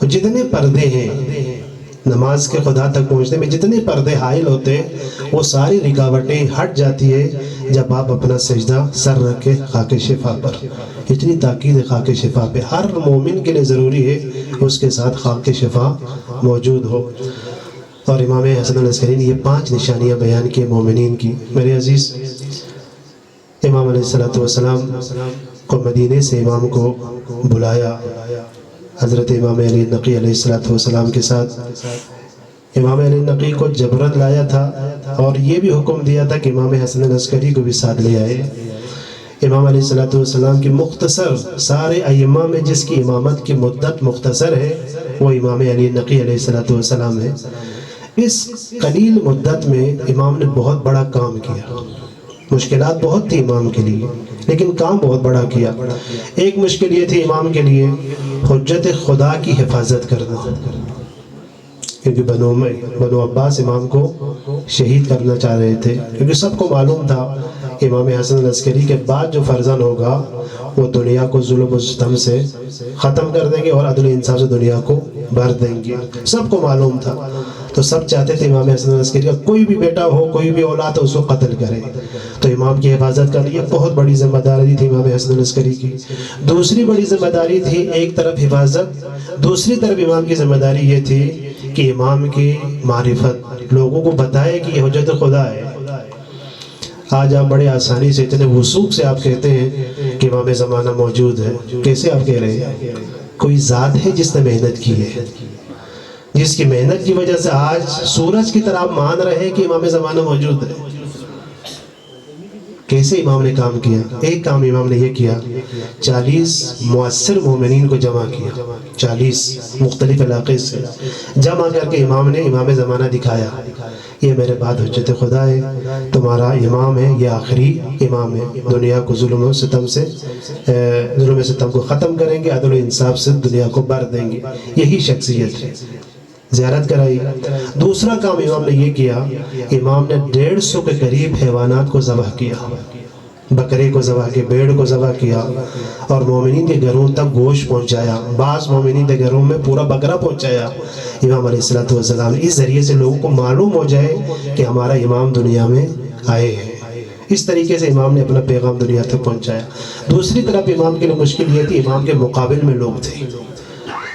جتنے پردے ہیں نماز کے خدا تک پہنچنے میں، جتنے پردے حائل ہوتے ہیں وہ ساری رکاوٹیں ہٹ جاتی ہے جب آپ اپنا سجدہ سر رکھے خاک شفا پر۔ اتنی تاکید ہے خاک شفا پہ، ہر مومن کے لیے ضروری ہے اس کے ساتھ خاک شفا موجود ہو۔ اور امام حسن العسکری نے یہ 5 نشانیاں بیان کی مومنین کی۔ میرے عزیز امام علیہ السلام کو مدینے سے امام کو بلایا، حضرت امام علی نقی علیہ السلام کے ساتھ امام علی نقی کو جبرن لایا تھا، اور یہ بھی حکم دیا تھا کہ امام حسن العسکری کو بھی ساتھ لے آئے۔ امام علیہ السلام کی مختصر، سارے ائمہ میں جس کی امامت کی مدت مختصر ہے وہ امام علی نقی علیہ السلام ہے۔ اس قلیل مدت میں امام نے بہت بڑا کام کیا، مشکلات بہت تھی امام کے لیے لیکن کام بہت بڑا کیا۔ ایک مشکل یہ تھی امام کے لیے حجت خدا کی حفاظت کرنا، کیونکہ بنو عباس امام کو شہید کرنا چاہ رہے تھے، کیونکہ سب کو معلوم تھا امام حسن العسکری کے بعد جو فرزند ہوگا وہ دنیا کو ظلم و ستم سے ختم کر دیں گے اور عدل و انصاف سے دنیا کو بھر دیں گے، سب کو معلوم تھا۔ تو سب چاہتے تھے امام حسن العسکری کا کوئی بھی بیٹا ہو، کوئی بھی اولاد ہو، اس کو قتل کرے۔ تو امام کی حفاظت کا یہ بہت بڑی ذمہ داری تھی امام حسن العسکری کی۔ دوسری بڑی ذمہ داری تھی ایک طرف حفاظت، دوسری طرف امام کی ذمہ داری یہ تھی کہ امام کی معرفت، لوگوں کو بتائے کہ یہ حجت خدا ہے۔ آج آپ بڑے آسانی سے اتنے وثوق سے آپ کہتے ہیں کہ امام زمانہ موجود ہے، کیسے آپ کہہ رہے ہیں؟ کوئی ذات ہے جس نے محنت کی ہے، جس کی محنت کی وجہ سے آج سورج کی طرح آپ مان رہے ہیں کہ امام زمانہ موجود ہے۔ کیسے امام نے کام کیا؟ ایک کام امام نے یہ کیا، 40 مؤثر مومنین کو جمع کیا، 40 مختلف علاقے سے جمع کر کے امام نے امام زمانہ دکھایا، یہ میرے بعد حجت خدا ہے، تمہارا امام ہے، یہ آخری امام ہے، دنیا کو ظلم و ستم کو ختم کریں گے، عدل و انصاف سے دنیا کو بھر دیں گے، یہی شخصیت ہے۔ زیارت کرائی۔ دوسرا کام امام نے یہ کیا، امام نے 150 کے قریب حیوانات کو ذبح کیا، بکرے کو ذبح کیا، بھیڑ کو ذبح کیا، اور مومنین کے گھروں تک گوشت پہنچایا، بعض مومنین کے گھروں میں پورا بکرا پہنچایا امام علیہ السلام، اس ذریعے سے لوگوں کو معلوم ہو جائے کہ ہمارا امام دنیا میں آئے ہیں۔ اس طریقے سے امام نے اپنا پیغام دنیا تک پہنچایا۔ دوسری طرف امام کے لیے مشکل یہ تھی، امام کے مقابل میں لوگ تھے،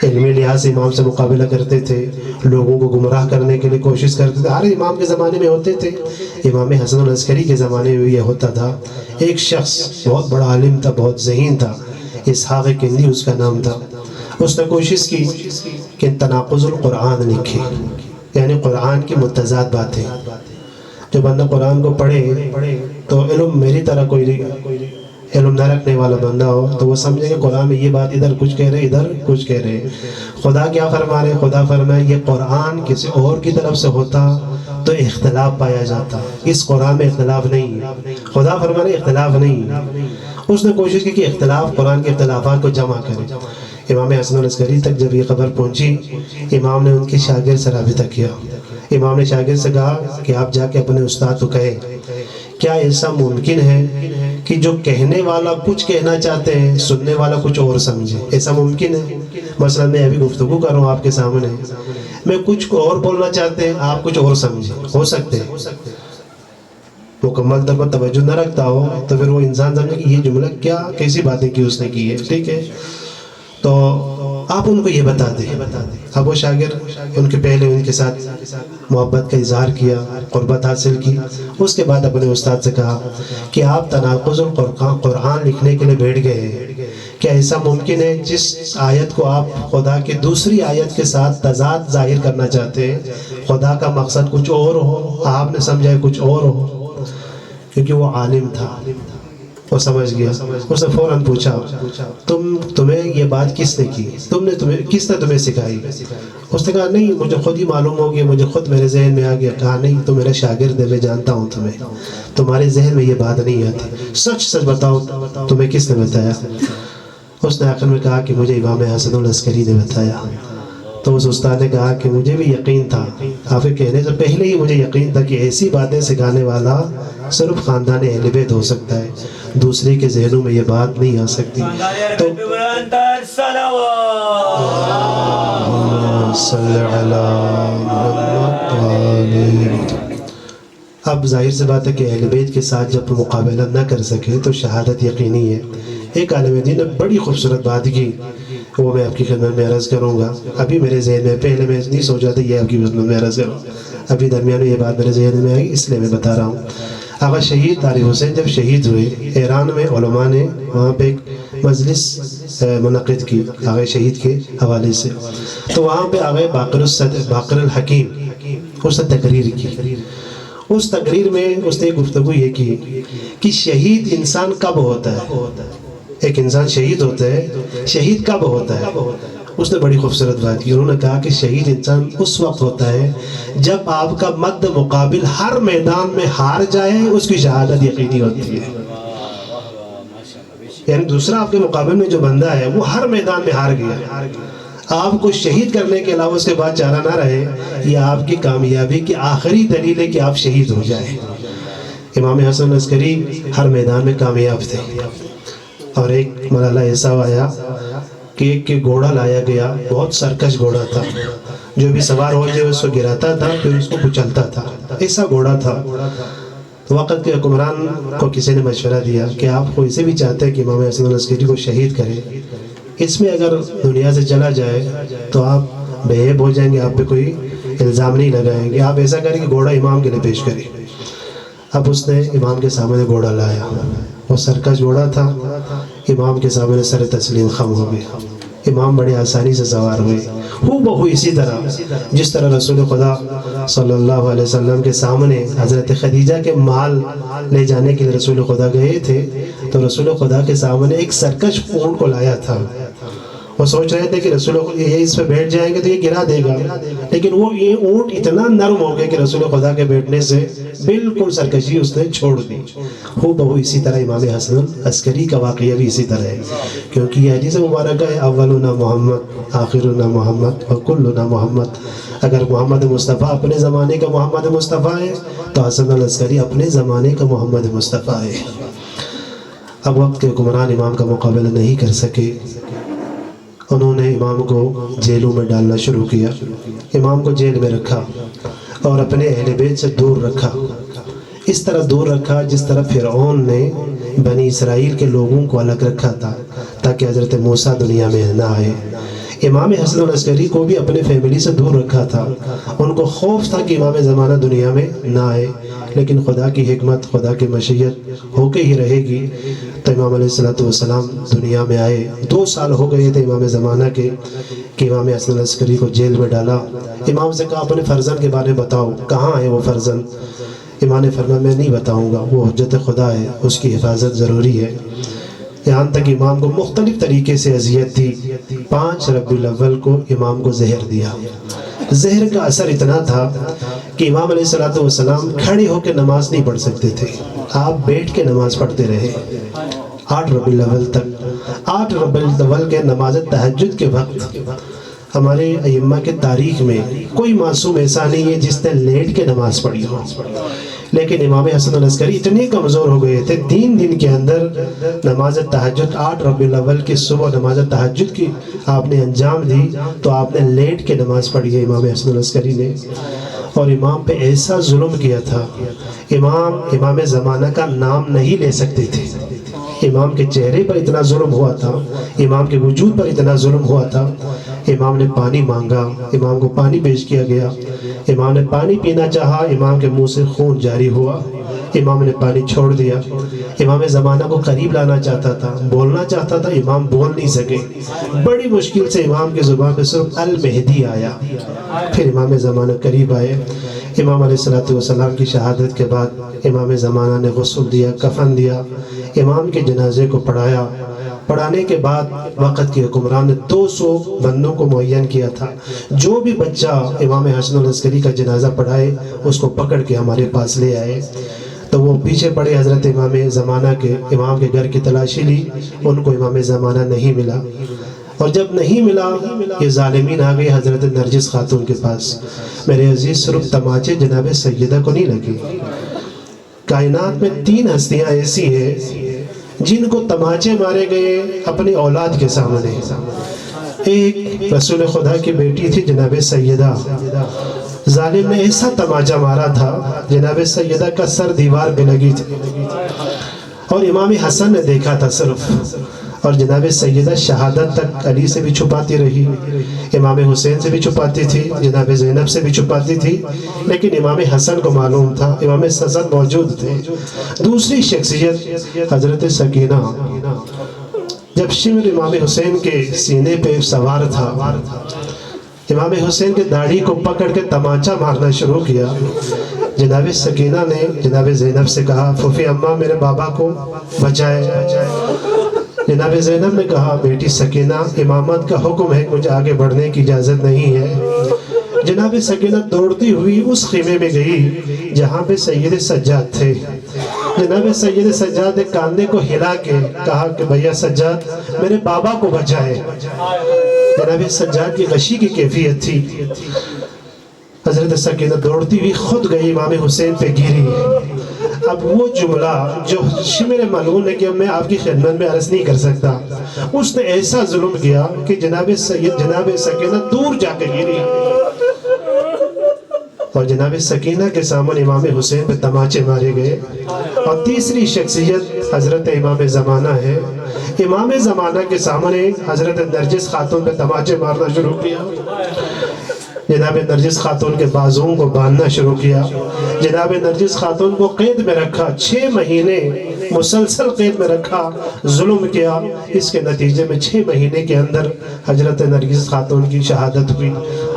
علمی لحاظ سے امام سے مقابلہ کرتے تھے، لوگوں کو گمراہ کرنے کے لیے کوشش کرتے تھے، ہر امام کے زمانے میں ہوتے تھے، امام حسن العسکری کے زمانے میں یہ ہوتا تھا۔ ایک شخص بہت بڑا عالم تھا، بہت ذہین تھا، اسحاق کندی اس کا نام تھا، اس نے کوشش کی کہ تناقض القرآن لکھے، یعنی قرآن کی متضاد باتیں۔ جو بندہ قرآن کو پڑھے تو علم میری طرح کوئی علم نہ رکھنے والا بندہ ہو تو وہ سمجھے کہ قرآن میں یہ بات ادھر کچھ کہہ رہے ادھر کچھ کہہ رہے۔ خدا کیا فرما رہے؟ خدا فرمائے یہ قرآن کسی اور کی طرف سے ہوتا تو اختلاف پایا جاتا، اس قرآن میں اختلاف نہیں ہے۔ خدا فرما رہے اختلاف نہیں ہے۔ اس نے کوشش کی کہ اختلاف، قرآن کے اختلافات کو جمع کرے۔ امام حسن العسکری تک جب یہ خبر پہنچی، امام نے ان کے شاگرد سے رابطہ کیا۔ امام نے شاگرد سے کہا کہ آپ جا کے اپنے استاد کو کہیں، کیا ایسا ممکن ہے کہ جو کہنے والا کچھ کہنا چاہتے ہیں سننے والا کچھ اور سمجھے؟ ایسا ممکن ہے؟ مثلا میں ابھی گفتگو کر رہا ہوں آپ کے سامنے، میں کچھ کو اور بولنا چاہتے ہیں، آپ کچھ اور سمجھے، ہو سکتے ہیں؟ مکمل طور پر توجہ نہ رکھتا ہو تو پھر وہ انسان سمجھے کہ یہ جملہ کیا کیسی باتیں کی اس نے کی ہے، ٹھیک ہے؟ تو آپ ان کو یہ بتا دیں۔ اب وہ شاگرد ان کے پہلے ان کے ساتھ محبت کا اظہار کیا، قربت حاصل کی، اس کے بعد اپنے استاد سے کہا کہ آپ تناقض القرآن لکھنے کے لیے بیٹھ گئے ہیں، کیا ایسا ممکن ہے جس آیت کو آپ خدا کے دوسری آیت کے ساتھ تضاد ظاہر کرنا چاہتے ہیں، خدا کا مقصد کچھ اور ہو، آپ نے سمجھا کچھ اور ہو؟ کیونکہ وہ عالم تھا، وہ سمجھ گیا۔ اس نے فوراً پوچھا تمہیں یہ بات کس نے کی، کس نے تمہیں سکھائی؟ اس نے کہا نہیں، مجھے خود ہی معلوم ہو گیا، مجھے خود میرے ذہن میں آ گیا۔ کہا نہیں، تو میرا شاگرد ہے، میں جانتا ہوں تمہیں، تمہارے ذہن میں یہ بات نہیں آتی، سچ سچ بتاؤ تمہیں کس نے بتایا؟ اس نے آخر میں کہا کہ مجھے امام حسن العسکری نے بتایا۔ تو اس استاد نے کہا کہ مجھے بھی یقین تھا، آپ کے کہنے سے پہلے ہی مجھے یقین تھا کہ ایسی باتیں سکھانے والا صرف خاندان اہل بیت ہو سکتا ہے، دوسرے کے ذہنوں میں یہ بات نہیں آ سکتی۔ تو اب ظاہر سے بات ہے کہ اہل بیت کے ساتھ جب مقابلہ نہ کر سکے تو شہادت یقینی ہے۔ ایک عالم دین نے بڑی خوبصورت بات کی، وہ میں آپ کی خدمت میں عرض کروں گا۔ ابھی میرے ذہن میں، پہلے میں نہیں سوچا تھا یہ آپ کی خدمت میں عرض کروں، ابھی درمیان میں یہ بات میرے ذہن میں آئی اس لیے میں بتا رہا ہوں۔ آقا شہید طارق حسین جب شہید ہوئے، ایران میں علماء نے وہاں پہ ایک مجلس منعقد کی آقا شہید کے حوالے سے، تو وہاں پہ آقا باقر الحکیم اس نے تقریر کی۔ اس تقریر میں اس نے گفتگو یہ کی کہ شہید انسان کب ہوتا ہے، ایک انسان شہید ہوتا ہے، شہید کب ہوتا ہے؟ اس نے بڑی خوبصورت بات کی، انہوں نے کہا کہ شہید انسان اس وقت ہوتا ہے جب آپ کا مد مقابل ہر میدان میں ہار جائے، اس کی شہادت یقینی ہوتی ہے۔ یعنی دوسرا آپ کے مقابل میں جو بندہ ہے وہ ہر میدان میں ہار گیا، آپ کو شہید کرنے کے علاوہ اس کے بعد چارہ نہ رہے، یہ آپ کی کامیابی کی آخری دلیل ہے کہ آپ شہید ہو جائیں۔ امام حسن عسکری ہر میدان میں کامیاب تھے، اور ایک مرحلہ ایسا آیا کہ ایک گھوڑا لایا گیا، بہت سرکش گھوڑا تھا، جو بھی سوار ہو جائے اس کو گراتا تھا پھر اس کو کچلتا تھا، ایسا گھوڑا تھا۔ تو وقت کے حکمران کو کسی نے مشورہ دیا کہ آپ کو اسے بھی چاہتے ہیں کہ امام حسن العسکری کو شہید کریں، اس میں اگر دنیا سے چلا جائے تو آپ بے عیب ہو جائیں گے، آپ پہ کوئی الزام نہیں لگائیں گے، آپ ایسا کریں کہ گھوڑا امام کے لیے پیش کریں۔ اب اس نے امام کے سامنے گھوڑا لایا، وہ سرکش گھوڑا تھا، امام کے سامنے سر تسلیم خم ہو گیا۔ امام بڑے آسانی سے سوار ہوئے. بہو اسی طرح جس طرح رسول خدا صلی اللہ علیہ وسلم کے سامنے حضرت خدیجہ کے مال لے جانے کے لیے رسول خدا گئے تھے تو رسول خدا کے سامنے ایک سرکش اونٹ کو لایا تھا. وہ سوچ رہے تھے کہ رسول یہ اس پہ بیٹھ جائیں گے تو یہ گرا دے گا، لیکن وہ یہ اونٹ اتنا نرم ہو گیا کہ رسول خدا کے بیٹھنے سے بالکل سرکشی اس نے چھوڑ دی. بہو اسی طرح امام حسن العسکری کا واقعہ بھی اسی طرح ہے، کیونکہ یہ حدیث مبارکہ ہے اولنا محمد آخرنا محمد وکلنا محمد. اگر محمد مصطفیٰ اپنے زمانے کا محمد مصطفیٰ ہے تو حسن العسکری اپنے زمانے کا محمد مصطفیٰ ہے. اب وقت کے حکمران امام کا مقابلہ نہیں کر سکے، انہوں نے امام کو جیلوں میں ڈالنا شروع کیا. امام کو جیل میں رکھا اور اپنے اہل بیت سے دور رکھا. اس طرح دور رکھا جس طرح فرعون نے بنی اسرائیل کے لوگوں کو الگ رکھا تھا تاکہ حضرت موسیٰ دنیا میں نہ آئے. امام حسن العسکری کو بھی اپنے فیملی سے دور رکھا تھا. ان کو خوف تھا کہ امام زمانہ دنیا میں نہ آئے، لیکن خدا کی حکمت، خدا کی مشیت ہو کے ہی رہے گی. تو امام علیہ السلام دنیا میں آئے. 2 سال ہو گئے تھے امام زمانہ کے کہ امام حسن العسکری کو جیل میں ڈالا. امام سے کہا اپنے فرزند کے بارے میں بتاؤ، کہاں ہے وہ فرزند؟ امام نے فرمایا میں نہیں بتاؤں گا، وہ حجت خدا ہے، اس کی حفاظت ضروری ہے. یہاں تک امام کو مختلف طریقے سے اذیت تھی. 5 ربیع الاول کو امام کو زہر دیا. زہر کا اثر اتنا تھا کہ امام علیہ السلام کھڑے ہو کے نماز نہیں پڑھ سکتے تھے، آپ بیٹھ کے نماز پڑھتے رہے 8 ربیع الاول تک. 8 ربیع الاول کے نماز تہجد کے وقت ہمارے ائمہ کے تاریخ میں کوئی معصوم ایسا نہیں ہے جس نے لیٹ کے نماز پڑھی ہو، لیکن امام حسن العسکری اتنے کمزور ہو گئے تھے. 3 دن کے اندر نماز تہجد 8 ربیع الاول کی صبح نماز تہجد کی آپ نے انجام دی تو آپ نے لیٹ کے نماز پڑھی ہے امام حسن العسکری نے. اور امام پہ ایسا ظلم کیا تھا، امام زمانہ کا نام نہیں لے سکتے تھے. امام کے چہرے پر اتنا ظلم ہوا تھا، امام کے وجود پر اتنا ظلم ہوا تھا. امام نے پانی مانگا، امام کو پانی پیش کیا گیا. امام نے پانی پینا چاہا، امام کے منہ سے خون جاری ہوا، امام نے پانی چھوڑ دیا. امام زمانہ کو قریب لانا چاہتا تھا، بولنا چاہتا تھا، امام بول نہیں سکے. بڑی مشکل سے امام کے زبان پہ صرف المہدی آیا. پھر امام زمانہ قریب آئے. امام علیہ السلام کی شہادت کے بعد امام زمانہ نے غسل دیا، کفن دیا، امام کے جنازے کو پڑھایا. پڑھانے کے بعد وقت کے حکمران نے 200 بندوں کو معین کیا تھا، جو بھی بچہ امام حسن العسکری کا جنازہ پڑھائے اس کو پکڑ کے ہمارے پاس لے آئے. تو وہ پیچھے پڑے حضرت امام زمانہ کے، امام کے گھر کی تلاشی لی، ان کو امام زمانہ نہیں ملا. اور جب نہیں ملا یہ ظالمین آ گئے حضرت نرجس خاتون کے پاس. میرے عزیز صرف تماچے جناب سیدہ کو نہیں لگے. کائنات میں 3 ہستیاں ایسی ہیں جن کو تماچے مارے گئے اپنی اولاد کے سامنے. ایک رسول خدا کی بیٹی تھی جناب سیدہ، ظالم نے ایسا تماچا مارا تھا جناب سیدہ کا سر دیوار پہ لگی تھی، اور امام حسن نے دیکھا تھا صرف. اور جناب سیدہ شہادت تک علی سے بھی چھپاتی رہی، امام حسین سے بھی چھپاتی تھی، جناب زینب سے بھی چھپاتی تھی، لیکن امام حسن کو معلوم تھا، امام حسن موجود تھے. دوسری شخصیت حضرت سکینہ، جب شمر امام حسین کے سینے پہ سوار تھا، امام حسین کے داڑھی کو پکڑ کے تماچا مارنا شروع کیا. جناب سکینہ نے جناب زینب سے کہا پھوپھی اماں میرے بابا کو بچائے. جناب زینب نے کہا بیٹی سکینہ امامت کا حکم ہے، مجھے آگے بڑھنے کی اجازت نہیں ہے. جناب سکینہ دوڑتی ہوئی اس خیمے میں گئی جہاں پہ سید سجاد تھے. جناب سید سجاد نے کاندھے کو ہلا کے کہا کہ بھیا سجاد میرے بابا کو بچائے. جناب سجاد کی غشی کی کیفیت تھی. حضرت سکینہ دوڑتی ہوئی خود گئی امام حسین پہ گری. اب وہ جملہ جو شمر ملعون ہے کہ میں آپ کی خدمت میں عرض نہیں کر سکتا، اس نے ایسا ظلم کیا کہ جناب سکینہ دور جا کے گری. اور جناب سکینہ کے سامنے امام حسین پہ تماچے مارے گئے. اور تیسری شخصیت حضرت امام زمانہ ہے. امام زمانہ کے سامنے حضرت نرجس خاتون پہ تماچے مارنا شروع کیا. جناب نرجس خاتون کے بازوؤں کو باندھنا شروع کیا، جناب نرجس خاتون کو قید میں رکھا، 6 مہینے مسلسل قید میں رکھا، ظلم کیا۔ اس کے نتیجے میں 6 مہینے کے اندر حضرت نرجس خاتون کی شہادت ہوئی۔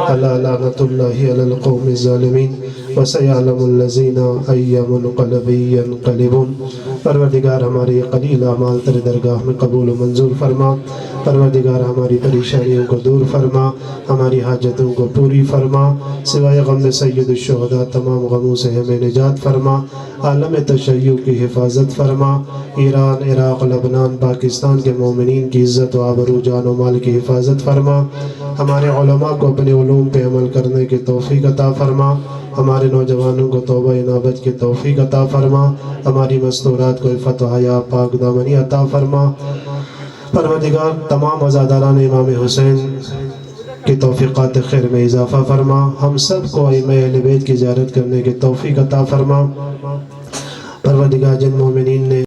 اللہ لعنت اللہ علی القوم الظالمین وسیعلم الذین ای منقلب ینقلبون۔ پروردگار ہماری قلیل اعمال تیرے درگاہ میں قبول و منظور فرما، پروردگار ہماری پریشانیوں کو دور فرما، ہماری حاجتوں کو پوری فرما، سوائے غم سید الشہداء تمام غموں سے ہمیں نجات فرما، عالم تشیع کی حفاظت فرما، ایران، عراق، لبنان، پاکستان کے مومنین کی عزت و آبرو، جان و مال کی حفاظت فرما، ہمارے علماء کو اپنے علوم پہ عمل کرنے کی توفیق عطا فرما، ہمارے نوجوانوں کو توبہ انابت کی توفیق عطا فرما، ہماری مستورات کو عفت و حیا پاک دامنی عطا فرما۔ پروردگار تمام عزاداران امام حسین کی توفیقات خیر میں اضافہ فرما، ہم سب کو ائمہ اہل بیت کی زیارت کرنے کی توفیق عطا فرما۔ پروردگار جن مومنین نے